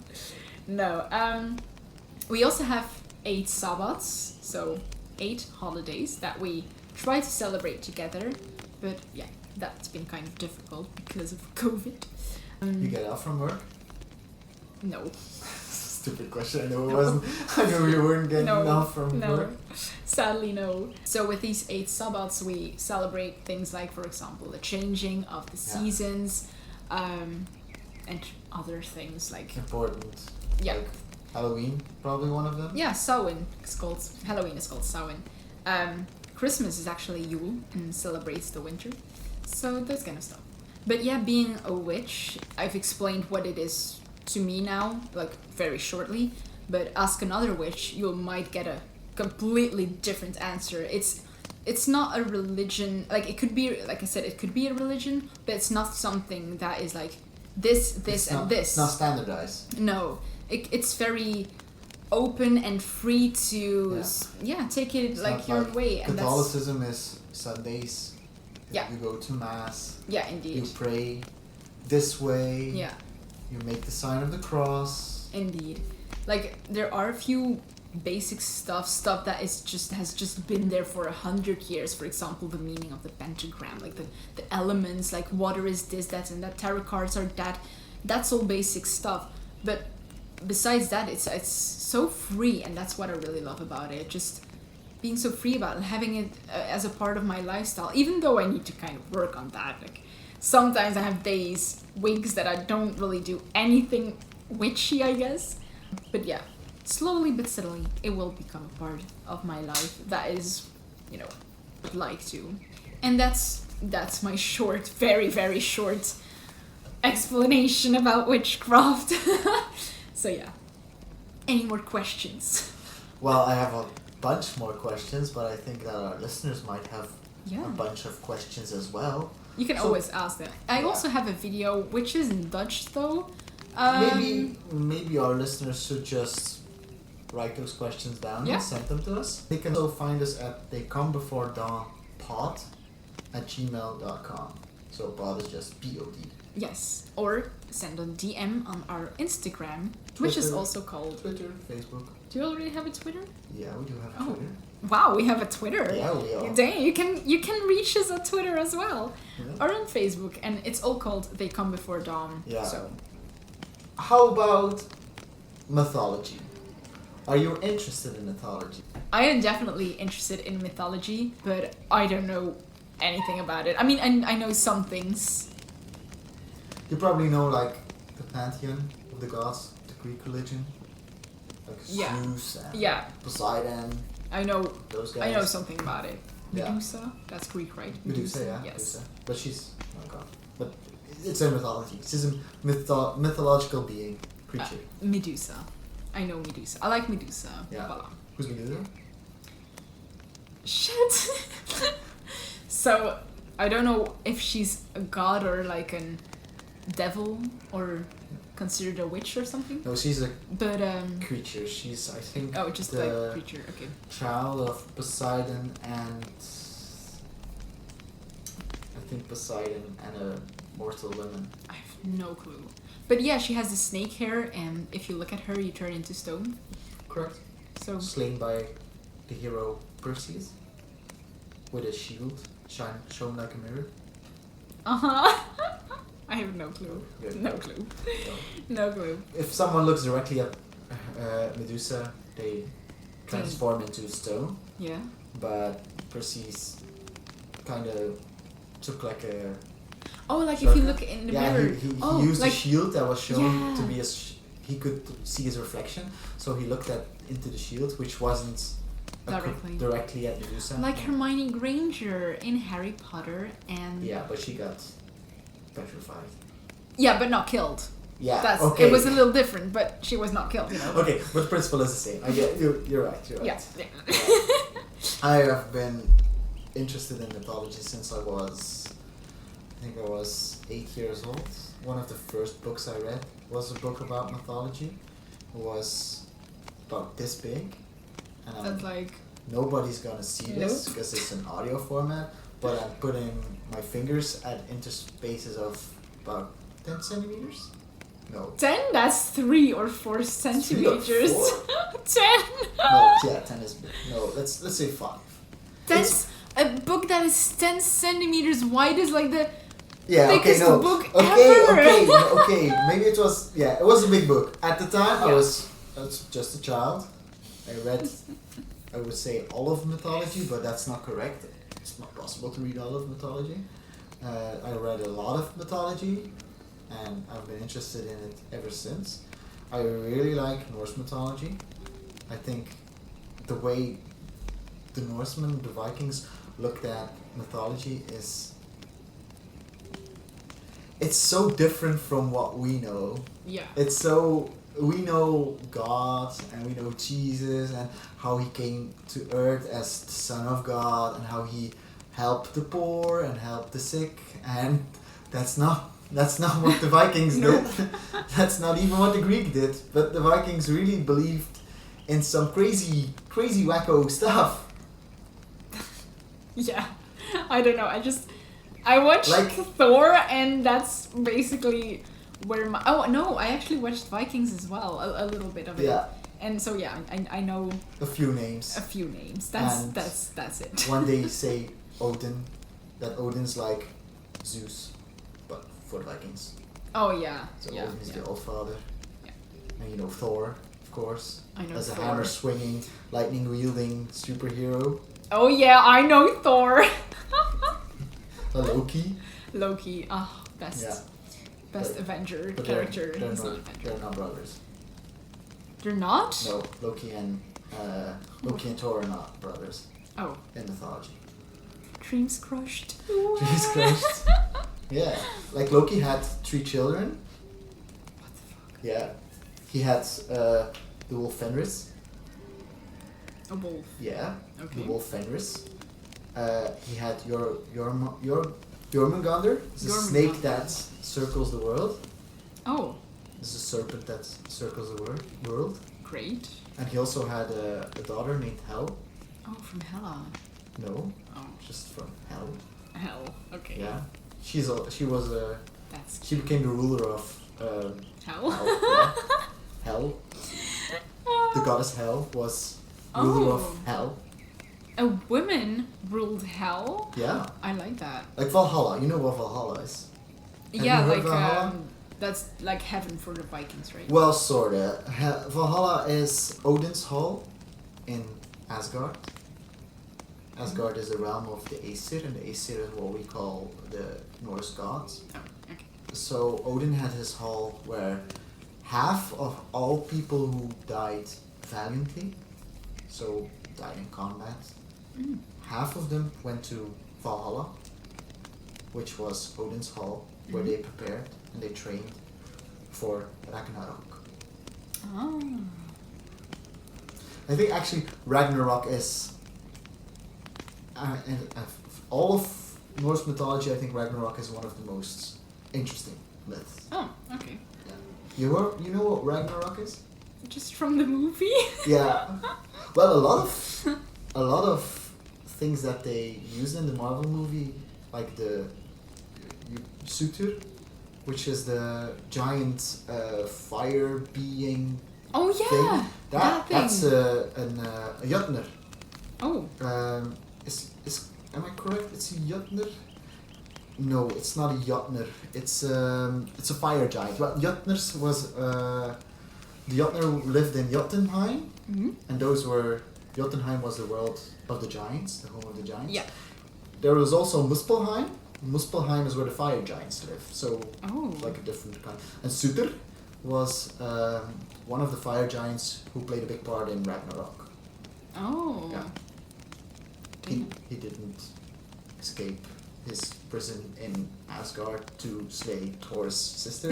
No. We also have 8 Sabbats, so 8 holidays that we try to celebrate together. But that's been kind of difficult because of COVID. You get off from work? No. Stupid question. I know it wasn't. I know you weren't getting off from work. Sadly, no. So with these 8 Sabbats, we celebrate things like, for example, the changing of the seasons, and other things like important. Yeah. Like Halloween, probably one of them. Yeah, Samhain. Halloween is called Samhain. Christmas is actually Yule and celebrates the winter. So those kind of stuff. But being a witch, I've explained what it is to me now, like very shortly, but ask another witch, you might get a completely different answer. It's not a religion, like it could be, like I said, it could be a religion, but it's not something that is like this, it's and not, this. It's not standardized. No, it's very open and free to take it it's like your way. And Catholicism is Sundays. Yeah. You go to mass. Yeah, indeed. You pray this way. Yeah. You make the sign of the cross. Indeed. Like there are a few basic stuff that has just been there for 100 years. For example, the meaning of the pentagram, like the elements, like water is this, that, and that. Tarot cards are that. That's all basic stuff. But besides that, it's so free, and that's what I really love about it. Just being so free about it, having it as a part of my lifestyle. Even though I need to kind of work on that. Like sometimes I have weeks that I don't really do anything witchy, I guess. But slowly but steadily, it will become a part of my life. That is, I'd like to. And that's my short, very, very short explanation about witchcraft. So any more questions? Well, I have bunch more questions, but I think that our listeners might have a bunch of questions as well. You can always ask them. I also have a video which is in Dutch though. Maybe our listeners should just write those questions down and send them to us. They can also find us at TheyComeBeforeDawnPod @gmail.com. So pod is just POD. Yes, or send a DM on our Instagram, which is also called Twitter, Facebook. Do you already have a Twitter? Yeah, we do have a Twitter. Wow, we have a Twitter. Yeah, we are. Dang, you can reach us on Twitter as well, or on Facebook, and it's all called They Come Before Dawn. Yeah. So, how about mythology? Are you interested in mythology? I am definitely interested in mythology, but I don't know anything about it. I mean, I know some things. You probably know like the pantheon of the gods, the Greek religion, like Zeus and Poseidon. I know those guys. I know something about it. Medusa, that's Greek, right? Medusa, yeah. Yes. Medusa. But she's god. But it's a mythology. She's a mythological being, creature. Medusa. I know Medusa. I like Medusa. Yeah. Voila. Who's Medusa? Shit. So I don't know if she's a god or like a devil or considered a witch or something. No, she's a creature. She's, I think, just like a creature. Okay. Child of Poseidon and a mortal woman. I have no clue. But yeah, she has the snake hair, and if you look at her, you turn into stone. Correct. So slain by the hero Perseus with a shield shown like a mirror. I have no clue. Good. No clue. No clue. If someone looks directly at Medusa, they transform into stone. Yeah. But Perseus kind of took like a... Oh, like shortcut. if you look in the mirror. He used a shield that was shown to be he could see his reflection, so he looked into the shield, which wasn't directly at Medusa. Like Hermione Granger in Harry Potter and... Yeah, but she got petrified. Yeah, but not killed. Yeah, okay. It was a little different, but she was not killed, you know. Okay, but the principle is the same. You're right. Yeah. I have been interested in mythology since I was 8 years old. One of the first books I read was a book about mythology. It was about this big. And Sounds like... Nobody's gonna see this because it's an audio format, but I'm putting my fingers at interspaces of about 10 centimeters? No. 10? That's 3 or 4 centimeters. 3 or 4? 10? No, yeah, 10 is big. No, let's say 5. That's a book that is 10 centimeters wide is like the thickest book ever. Okay, maybe it was a big book. At the time, I was just a child. I read, I would say, all of mythology, but that's not correct. It's not possible to read all of mythology. I read a lot of mythology, and I've been interested in it ever since. I really like Norse mythology. I think the way the Norsemen, the Vikings, looked at mythology it's so different from what we know. Yeah. We know God and we know Jesus and how he came to earth as the Son of God and how he helped the poor and helped the sick, and that's not what the Vikings did. That's not even what the Greek did. But the Vikings really believed in some crazy wacko stuff. Yeah, I don't know. I watched Thor, and that's basically where my... Oh, no, I actually watched Vikings as well, a little bit of it. Yeah. And so, yeah, I know... A few names. That's it. When they say Odin, that Odin's like Zeus, but for Vikings. Oh, yeah. So Odin is the Allfather. Yeah. And Thor, of course. I know as Thor. a hammer-swinging, lightning-wielding superhero. Oh, yeah, I know Thor. Loki, best Avenger character. They're not brothers. They're not? No, Loki and Thor are not brothers. Oh. In mythology. Dreams crushed. Dreams crushed. Yeah, like Loki had 3 children. What the fuck? Yeah, he had the wolf Fenris. A wolf. Yeah. Okay. The wolf Fenris. He had Jormungandr. It's a snake that circles the world. Oh. It's a serpent that circles the world. Great. And he also had a daughter named Hel. Oh, from Hela. No. Oh. Just from Hel. Hell. Okay. Yeah. She was That's she became the ruler of Hell. Hel. Yeah. Hel. The goddess Hel was ruler of Hel. A woman ruled hell? Yeah. I like that. Like Valhalla. You know what Valhalla is? Have Yeah, you heard like Valhalla? that's like heaven for the Vikings, right? Well, sorta. Valhalla is Odin's hall in Asgard. Asgard is the realm of the Aesir, and the Aesir is what we call the Norse gods. Oh, okay. So Odin had his hall where half of all people who died valiantly, so died in combat, half of them went to Valhalla, which was Odin's hall, where they prepared and they trained for Ragnarok. Oh. I think actually Ragnarok is, all of Norse mythology, I think Ragnarok is one of the most interesting myths. Oh, okay. You know what Ragnarok is? Just from the movie? Yeah. Well, a lot of things that they used in the Marvel movie, like the Sutur, which is the giant fire being Oh yeah, thing. that thing. That's a Jötnar. Oh. Am I correct? It's a Jötnar? No, it's not a Jötnar. It's a fire giant. Well, Jötnars was the Jötnar lived in Jotunheim, and Jotunheim was the world of the giants, the home of the giants. Yeah. There was also Muspelheim. Muspelheim is where the fire giants live, so Oh. like a different kind. And Sutur was one of the fire giants who played a big part in Ragnarok. Oh. Yeah. He didn't escape his prison in Asgard to slay Thor's sister.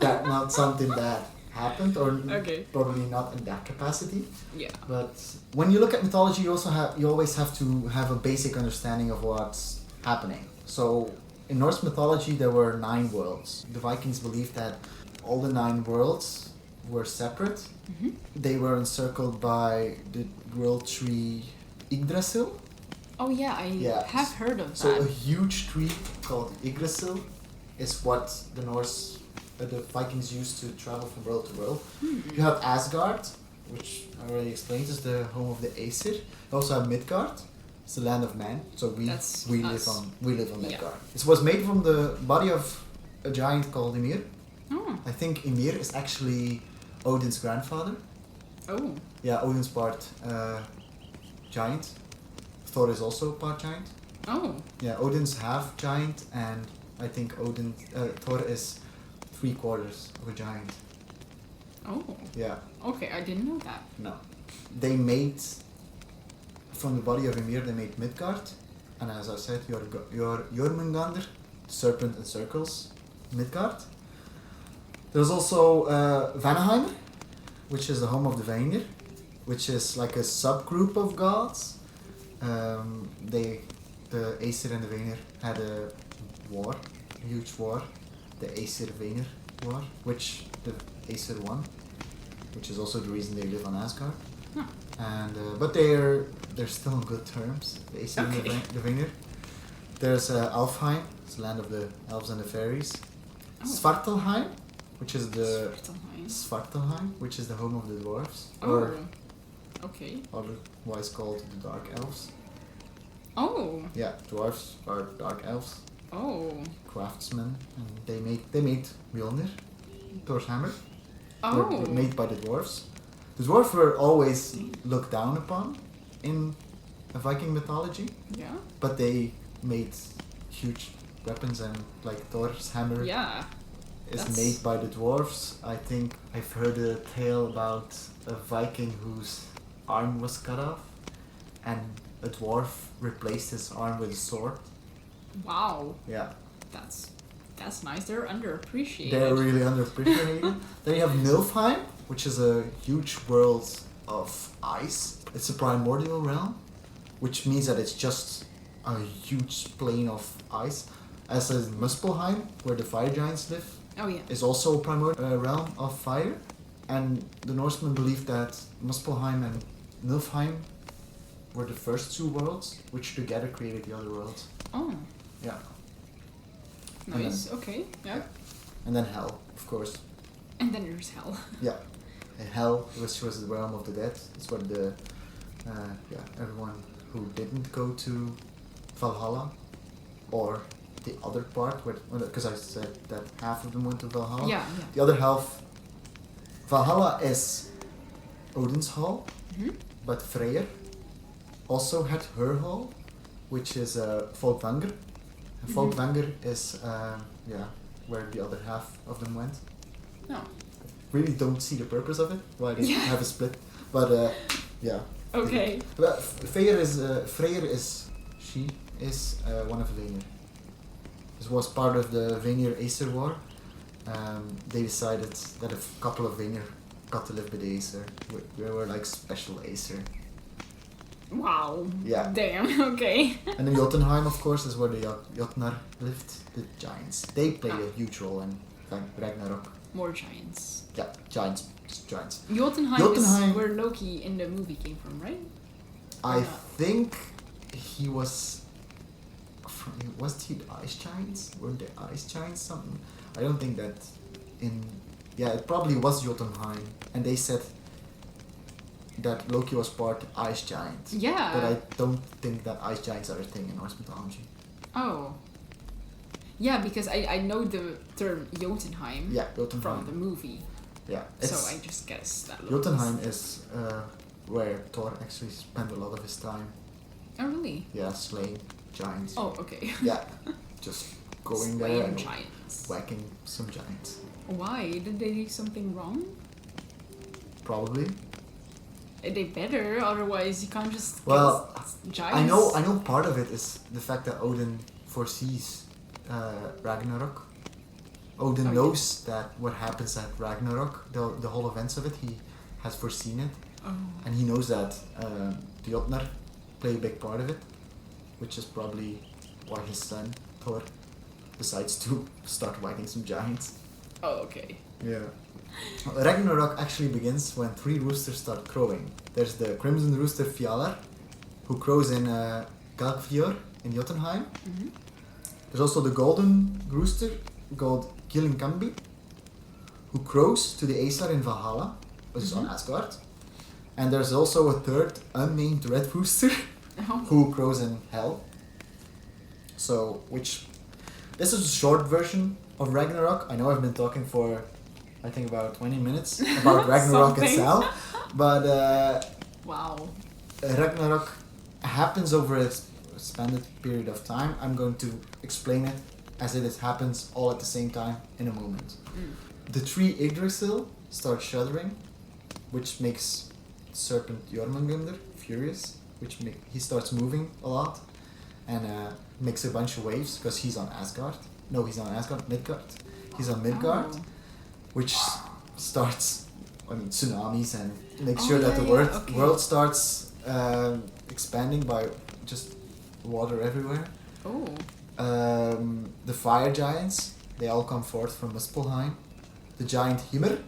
That's not something that happened, or Okay. probably not in that capacity. Yeah. But when you look at mythology, you always have to have a basic understanding of what's happening. So in Norse mythology, there were 9 worlds. The Vikings believed that all the 9 worlds were separate. They were encircled by the world tree Yggdrasil. Oh yeah, I have heard of So a that. huge tree called Yggdrasil is what the Vikings used to travel from world to world. You have Asgard, which I already explained is the home of the Aesir. You also have Midgard. It's the land of man. So we live on Midgard. Yeah. It was made from the body of a giant called Ymir. Oh. I think Ymir is actually Odin's grandfather. Oh. Yeah, Odin's part giant. Thor is also part giant. Oh. Yeah, Odin's half giant, and I think Thor is 3/4 of a giant. Oh. Yeah. Okay, I didn't know that. No. They made, from the body of Ymir, they made Midgard, and as I said, Jormungandr, serpent encircles Midgard. There's also Vanaheim, which is the home of the Vanir, which is like a subgroup of gods. The Aesir and the Vanir had a war, a huge war, the Aesir-Vanir war, which the Aesir won, which is also the reason they live on Asgard. Huh. And but they're still on good terms, the Aesir and the Vanir. There's Alfheim, it's the land of the elves and the fairies. Oh. Svartalheim, which is Svartalheim. Which is the home of the dwarves, Oh. or Okay. otherwise called the dark elves. Oh. Yeah, dwarves are dark elves, Oh. craftsmen, and they made Mjolnir, Thor's hammer. Oh. Were made by the dwarves. The dwarves were always looked down upon in Viking mythology, Yeah. but they made huge weapons, and like Thor's hammer Yeah. is That's- made by the dwarves. I think I've heard a tale about a Viking whose arm was cut off, and a dwarf replaced his arm with a sword. Wow. Yeah, That's nice. They're underappreciated. they're really underappreciated. Then you have Nilfheim, which is a huge world of ice. It's a primordial realm, which means that it's just a huge plain of ice. As in Muspelheim, where the fire giants live, Oh yeah. is also a primordial realm of fire. And the Norsemen believed that Muspelheim and Niflheim were the first two worlds, which together created the other worlds. Oh. Yeah. Nice. Okay. Yeah. And then hell, of course. And then there's hell. Yeah. And hell, which was the realm of the dead. It's where the everyone who didn't go to Valhalla, or the other part, because I said that half of them went to Valhalla. Yeah. The other half, Valhalla is Odin's hall, but Freyr also had her hall, which is Folkvanger. And Folkvanger is where the other half of them went. No. Really don't see the purpose of it, why they have a split. But yeah. Okay. But Freyr is one of the Vanir. This was part of the Vanir Aesir War. They decided that a couple of Vanir got to live with the Aesir. We were like special Aesir. Wow. Yeah. Damn. Okay. And in Jotunheim, of course, is where the Jotnar lived, the giants. They played a huge role in Ragnarok. More giants. Yeah, giants. Just giants. Jotunheim is where Loki in the movie came from, right? I think he was... Was he the ice giants? Were the ice giants something? I don't think that in... Yeah, it probably was Jotunheim. And they said that Loki was part ice giant. Yeah. But I don't think that ice giants are a thing in Norse mythology. Oh. Yeah, because I know the term Jotunheim, Jotunheim. from the movie. Yeah. So I just guessed that. Jotunheim is where Thor actually spent a lot of his time. Oh, really? Yeah, slaying giants. Oh, okay. Yeah, just going there Slaying and giants. whacking some giants. Why? Did they do something wrong? Probably. They better, otherwise you can't just kill giants. I know part of it is the fact that Odin foresees Ragnarok. Odin knows that what happens at Ragnarok, the whole events of it, he has foreseen it. Oh. And he knows that the Jotnar play a big part of it, which is probably why his son, Thor, decides to start whacking some giants. Oh, okay. Yeah. Ragnarok actually begins when 3 roosters start crowing. There's the Crimson Rooster Fjalar, who crows in Galgfjord in Jotunheim. There's also the Golden Rooster, called Gillingambi, who crows to the Aesir in Valhalla, which is on Asgard. And there's also a third unnamed Red Rooster, who crows in Hell. So, this is a short version of Ragnarok. I know I've been talking for, I think, about 20 minutes about Ragnarok itself. But wow. Ragnarok happens over a expanded period of time. I'm going to explain it as it happens all at the same time in a moment. The tree Yggdrasil starts shuddering, which makes serpent Jormungandr furious, he starts moving a lot and makes a bunch of waves because he's on Asgard. No, he's not on Asgard, Midgard. He's on Midgard, which starts tsunamis and makes sure that the world starts expanding by just water everywhere. Oh. The fire giants, they all come forth from Muspelheim. The giant Hymir,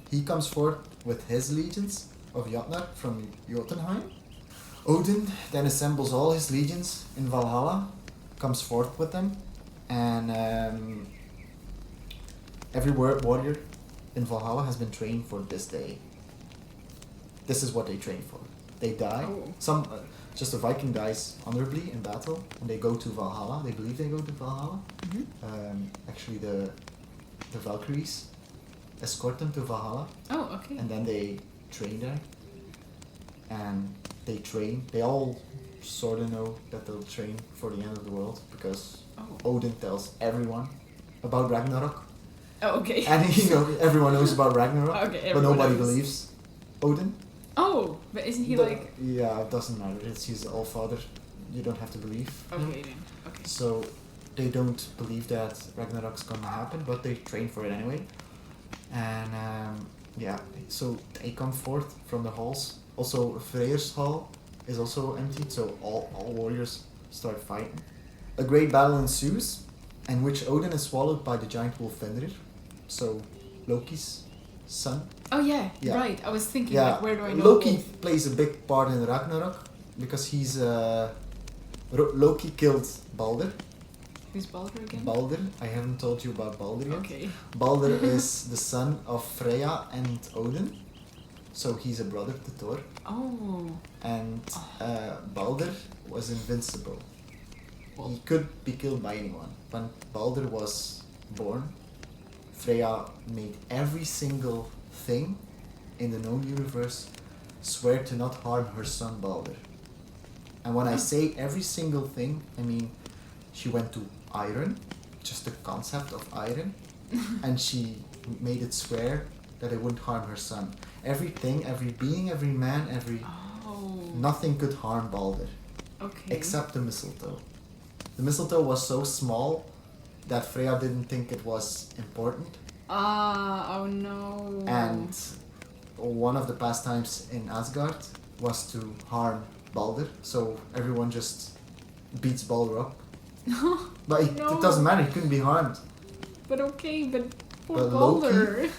he comes forth with his legions of Jotnar from Jotunheim. Odin then assembles all his legions in Valhalla, comes forth with them, and every warrior in Valhalla has been trained for this day. This is what they train for. They die. Just a Viking dies honorably in battle, and they go to Valhalla. They believe they go to Valhalla. Actually, the Valkyries escort them to Valhalla. Oh, okay. And then they train there. And they train. They all sort of know that they'll train for the end of the world because Odin tells everyone about Ragnarok. Oh, okay. And everyone knows about Ragnarok, but nobody believes Odin. Oh, but isn't he Yeah, it doesn't matter. He's the All-Father. You don't have to believe. Okay, then. Okay. So they don't believe that Ragnarok's gonna happen, but they train for it anyway. And so they come forth from the halls. Also, Freyr's hall is also emptied, so all warriors start fighting. A great battle ensues, in which Odin is swallowed by the giant wolf Fenrir, so Loki's son. Oh yeah, Yeah. right. I was thinking, Yeah, like, where do I know Loki wolf? plays a big part in Ragnarok because he's Loki killed Balder. Who's Baldur again? Balder, I haven't told you about Balder yet. Okay. Balder is the son of Freya and Odin, so he's a brother to Thor. Oh. And Balder was invincible. He could be killed by anyone. When Balder was born, Freya made every single thing in the known universe swear to not harm her son Balder. And when I say every single thing, I mean she went to iron, just the concept of iron, and she made it swear that it wouldn't harm her son. Everything, every being, every man, nothing could harm Balder. Okay. Except the mistletoe. The mistletoe was so small that Freya didn't think it was important. Oh no. And one of the pastimes in Asgard was to harm Balder, so everyone just beats Balder up. But it doesn't matter, he couldn't be harmed. But okay, but poor But Balder.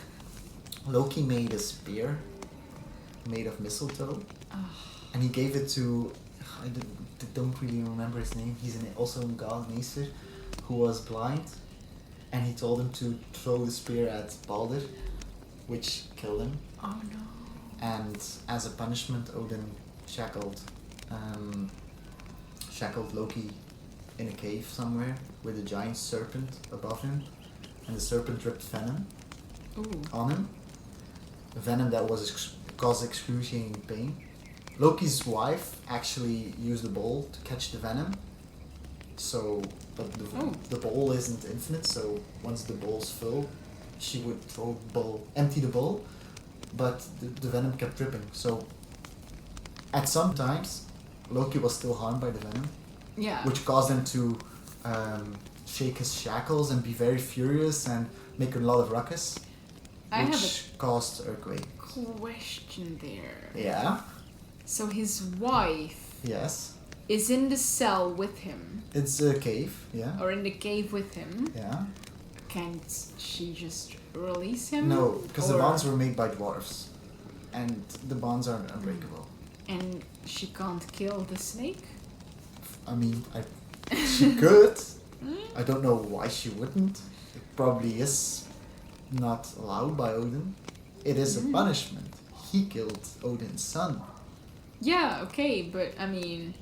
Loki made a spear made of mistletoe, and he gave it to, I don't really remember his name, he's also a god, Naesir, who was blind, and he told him to throw the spear at Balder, which killed him. Oh no. And as a punishment, Odin shackled Loki in a cave somewhere with a giant serpent above him, and the serpent dripped venom on him. Venom that was caused excruciating pain. Loki's wife actually used a bowl to catch the venom. So, but the bowl isn't infinite. So once the bowl's full, she would empty the bowl, but the venom kept dripping. So at some times, Loki was still harmed by the venom. Yeah. Which caused him to shake his shackles and be very furious and make a lot of ruckus. Which caused earthquake. Question there. Yeah. So his wife. Yes. Is in the cell with him. It's a cave. Yeah. Or in the cave with him. Yeah. Can't she just release him? No, because the bonds were made by dwarves, and the bonds are unbreakable. And she can't kill the snake? I mean, she could. I don't know why she wouldn't. It probably is not allowed by Odin. It is a punishment. He killed Odin's son. Yeah, okay, but I mean,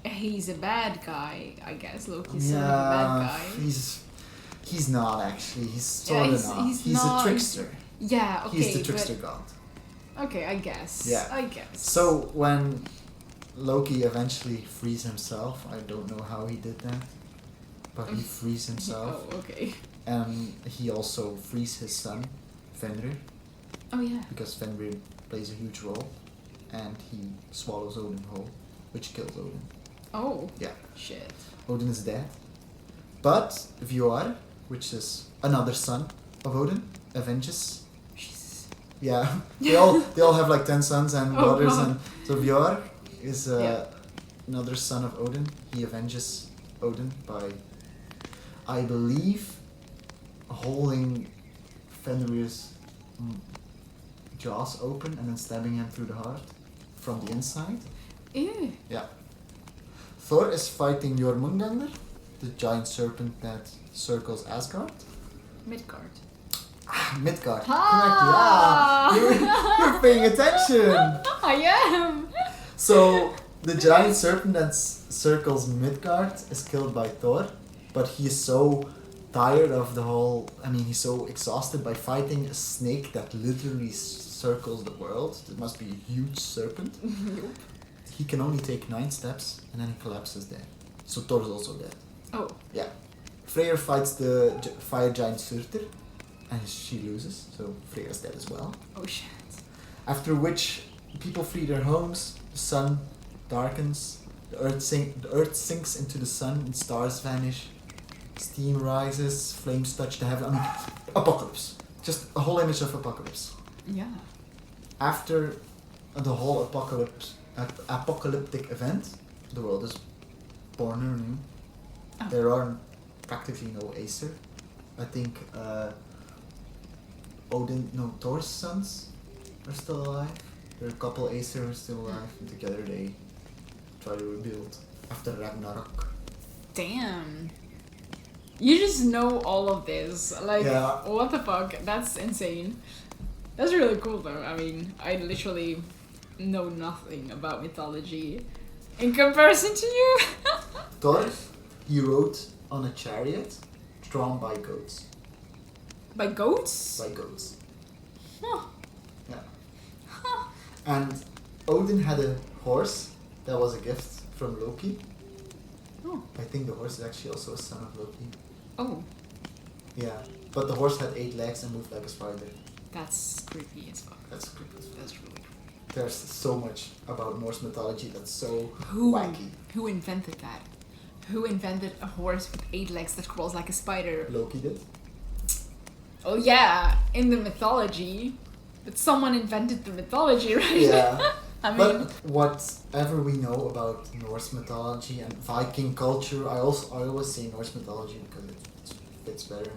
he's a bad guy, I guess. Loki's sort of a bad guy. He's not actually. He's sort of not. He's a trickster. Yeah, okay. He's the trickster god. Okay, I guess. Yeah. I guess. So when Loki eventually frees himself, I don't know how he did that, but he frees himself. Oh, okay. And he also frees his son, Fenrir. Oh yeah. Because Fenrir plays a huge role, and he swallows Odin whole, which kills Odin. Oh. Yeah. Shit. Odin is dead. But Vjor, which is another son of Odin, avenges. Jesus. Yeah. They all have like 10 sons and daughters, God. and so Vjor is another son of Odin. He avenges Odin by, I believe, holding Fenrir's jaws open and then stabbing him through the heart from the inside. Ew. Yeah. Thor is fighting Jormungandr, the giant serpent that circles Asgard. Midgard. Midgard. Ah! Correctly. You're paying attention. I am. So the giant serpent that circles Midgard is killed by Thor, but he is so tired of the whole. I mean, he's so exhausted by fighting a snake that literally circles the world. It must be a huge serpent. Nope. He can only take 9 steps and then he collapses dead. So Thor is also dead. Oh. Yeah. Freyr fights the fire giant Surtur, and she loses, so Freyr is dead as well. Oh shit. After which, people flee their homes, the sun darkens, the earth sinks into the sun, and stars vanish, steam rises, flames touch the heaven. I mean, apocalypse. Just a whole image of apocalypse. Yeah. After the whole apocalyptic event, the world is born anew. Oh. There are practically no Acer. I think Thor's sons are still alive. There are a couple Acer who are still alive, and together they try to rebuild after Ragnarok. Damn. You just know all of this. Like, Yeah. what the fuck? That's insane. That's really cool though. I mean, I literally know nothing about mythology in comparison to you. Thor, he rode on a chariot drawn by goats. By goats? By goats. Huh. Yeah. Huh. And Odin had a horse that was a gift from Loki. Oh. I think the horse is actually also a son of Loki. Oh. Yeah. But the horse had 8 legs and moved like a spider. That's creepy as fuck. That's creepy. That's really creepy. There's so much about Norse mythology that's so Who? wacky. Who invented that? Who invented a horse with 8 legs that crawls like a spider? Loki did. Oh yeah, in the mythology. But someone invented the mythology, right? Yeah. I mean, But whatever we know about Norse mythology and Viking culture, I always say Norse mythology because it fits better.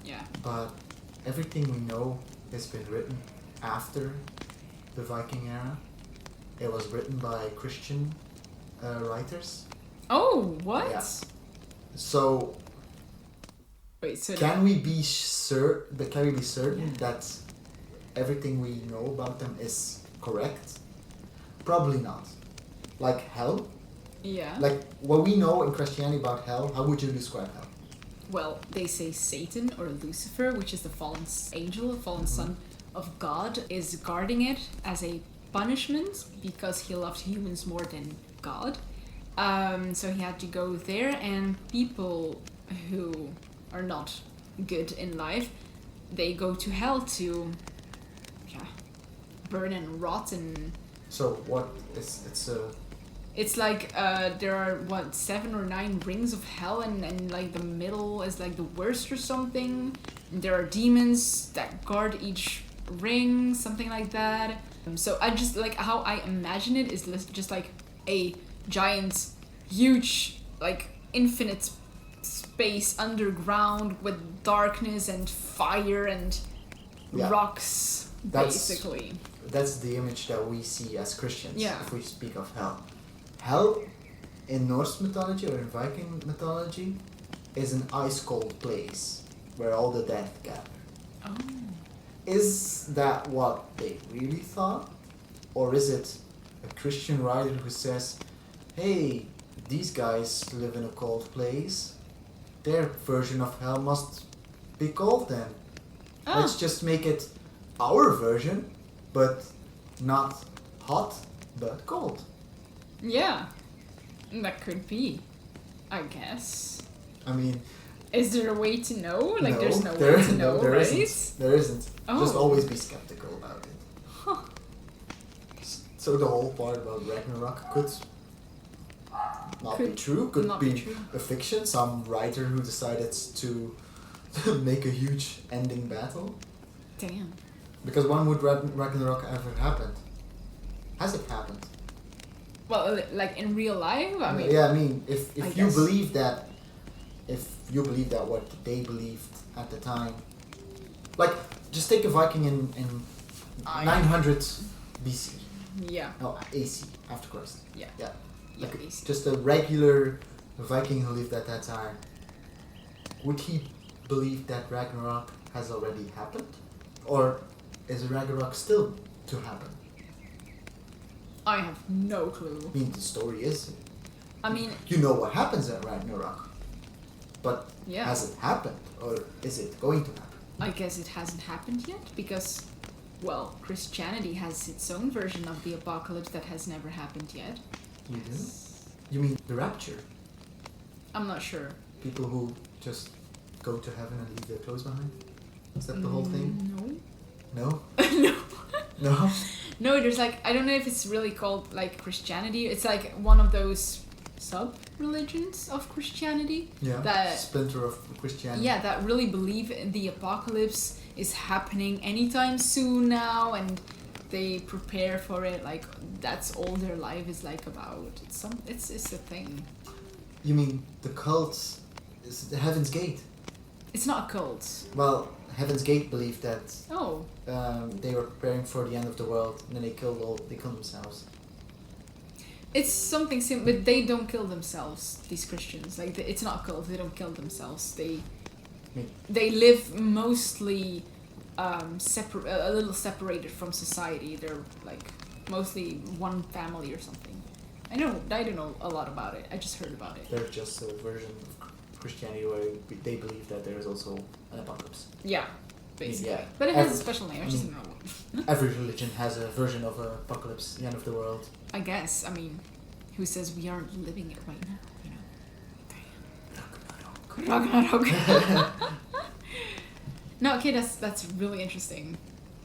yeah. But everything we know has been written after the Viking era. It was written by Christian writers. Oh, what? Yeah. So Wait, so can we be certain Yeah. that everything we know about them is correct? Probably not. Like hell? yeah. Like what we know in Christianity about hell, how would you describe hell? Well, they say Satan or Lucifer, which is the fallen angel, the fallen son of God, is guarding it as a punishment because he loved humans more than God. So he had to go there, and people who are not good in life, they go to hell to burn and rot. And So what is it's like there are 7 or 9 rings of hell, and like the middle is like the worst or something. And there are demons that guard each ring, something like that. So I just like how I imagine it is just like a giant, huge, like infinite space underground with darkness and fire and rocks, basically. That's the image that we see as Christians Yeah. if we speak of hell. Hell in Norse mythology or in Viking mythology is an ice cold place where all the dead gather. Oh. Is that what they really thought? Or is it a Christian writer who says, hey, these guys live in a cold place, their version of hell must be cold then. Ah. Let's just make it our version, but not hot, but cold. Yeah, that could be, I guess. I mean, Is there a way to know? Like, there's no there way to isn't, know, there right? Isn't. There isn't. Oh. Just always be skeptical about it. Huh. So the whole part about Ragnarok could not be Could true, could not be be true. a fiction, some writer who decided to make a huge ending battle. Damn. Because when would Ragnarok ever happen? Has it happened? Well, like in real life, I mean. Yeah, I mean, if I you guess. believe that, what they believed at the time, like just take a Viking in 900 BC. Yeah. No, AC, after Christ. Yeah. Yeah. Yeah, Like basically. just a regular Viking who lived at that time. Would he believe that Ragnarok has already happened? Or is Ragnarok still to happen? I have no clue. I mean, the story is, I mean, you know what happens at Ragnarok. But yeah. has it happened? Or is it going to happen? I guess it hasn't happened yet because, well, Christianity has its own version of the apocalypse that has never happened yet. You do? You mean the rapture? I'm not sure. People who just go to heaven and leave their clothes behind? Is that the whole thing? No. No? No. No? No, there's like, I don't know if it's really called like Christianity. It's like one of those sub-religions of Christianity. Yeah. That, Splinter of Christianity. yeah, that really believe in the apocalypse is happening anytime soon now, and they prepare for it. Like that's all their life is like about. It's a thing. You mean the cult is the Heaven's Gate? It's not a cult. Well, Heaven's Gate believed that Oh. they were preparing for the end of the world, and then they killed themselves. It's something similar, but they don't kill themselves. These Christians, like it's not a cult. They don't kill themselves. They live mostly a little separated from society. They're like mostly one family or something. I don't know a lot about it. I just heard about it. They're just a version of Christianity where they believe that there is also an apocalypse. Yeah, basically. Yeah. But it has a special name. I just don't know what. Every religion has a version of apocalypse, the end of the world. I guess. I mean, who says we aren't living it right now? You know. Ragnarok. No, okay, that's really interesting.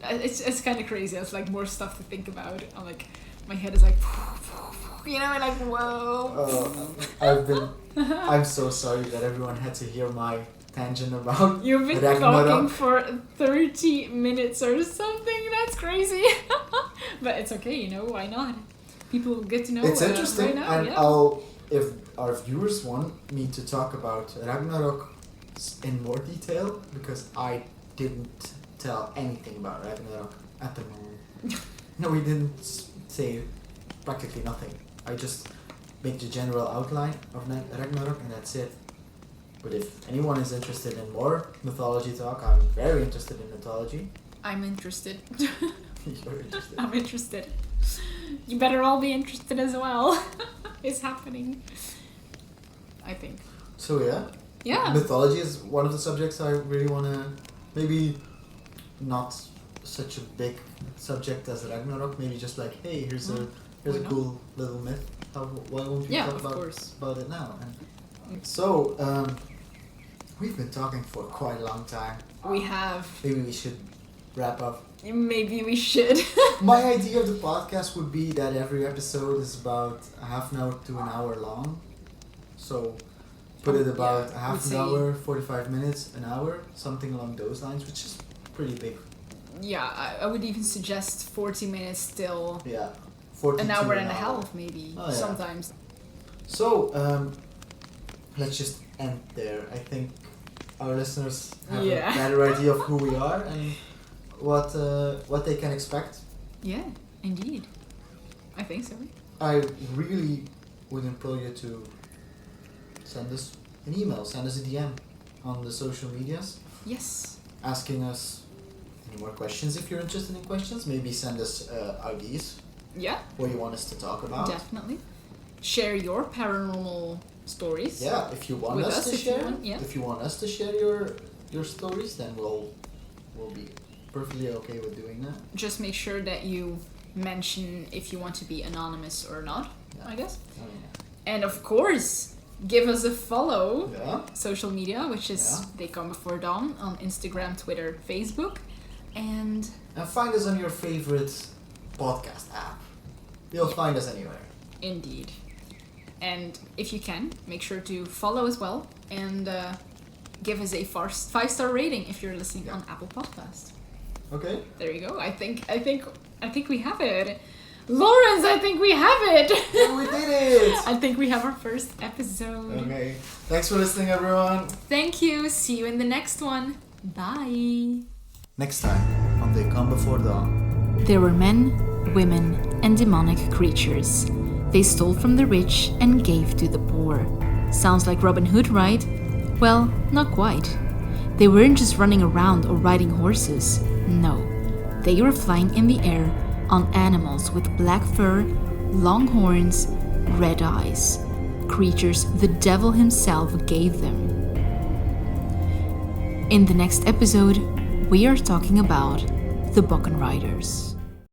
It's kind of crazy. It's like more stuff to think about. I'm like, my head is like, you know, and like whoa. I'm so sorry that everyone had to hear my tangent about You've been Ragnarok. talking for 30 minutes or something. That's crazy. But it's okay, you know, why not? People get to know it's interesting, right now, and yeah. if our viewers want me to talk about Ragnarok in more detail, because I didn't tell anything about Ragnarok at the moment. No, we didn't say practically nothing. I just made the general outline of Ragnarok, and that's it. But if anyone is interested in more mythology talk, I'm very interested in mythology. I'm interested. You're interested. I'm interested. You better all be interested as well. It's happening. I think. So Yeah. mythology is one of the subjects I really want to, maybe not such a big subject as Ragnarok, maybe just like, hey, here's a cool little myth. Why won't we talk about it now? And so, we've been talking for quite a long time. We have. Maybe we should wrap up. Maybe we should. My idea of the podcast would be that every episode is about a half an hour to an hour long. So put it about a half an hour, 45 minutes, an hour, something along those lines, which is pretty big. Yeah, I would even suggest 40 minutes still. Yeah. An hour and a half maybe, sometimes. So, let's just end there. I think our listeners have a better idea of who we are and what they can expect. Yeah, indeed. I think so. I really would implore you to send us an email, send us a DM on the social medias. Yes. Asking us any more questions if you're interested in questions. Maybe send us ideas. Yeah. What you want us to talk about. Definitely. Share your paranormal stories. Yeah, if you want us to share. If you want us to share your stories, then we'll be perfectly okay with doing that. Just make sure that you mention if you want to be anonymous or not, I guess. Oh, yeah. And of course, give us a follow. Yeah. Social media, which is TheyComeBeforeDawn on Instagram, Twitter, Facebook. And find us on your favorite podcast app. You'll find us anywhere. Indeed. And if you can, make sure to follow as well and give us a 5-star rating if you're listening on Apple Podcast. Okay. There you go. I think we have it. Lawrence, I think we have it. Yeah, we did it. I think we have our first episode. Okay. Thanks for listening, everyone. Thank you. See you in the next one. Bye. Next time on They Come Before Dawn. There were men, women, and demonic creatures. They stole from the rich and gave to the poor. Sounds like Robin Hood, right? Well, not quite. They weren't just running around or riding horses. No, they were flying in the air on animals with black fur, long horns, red eyes. Creatures the devil himself gave them. In the next episode, we are talking about the Bokken Riders.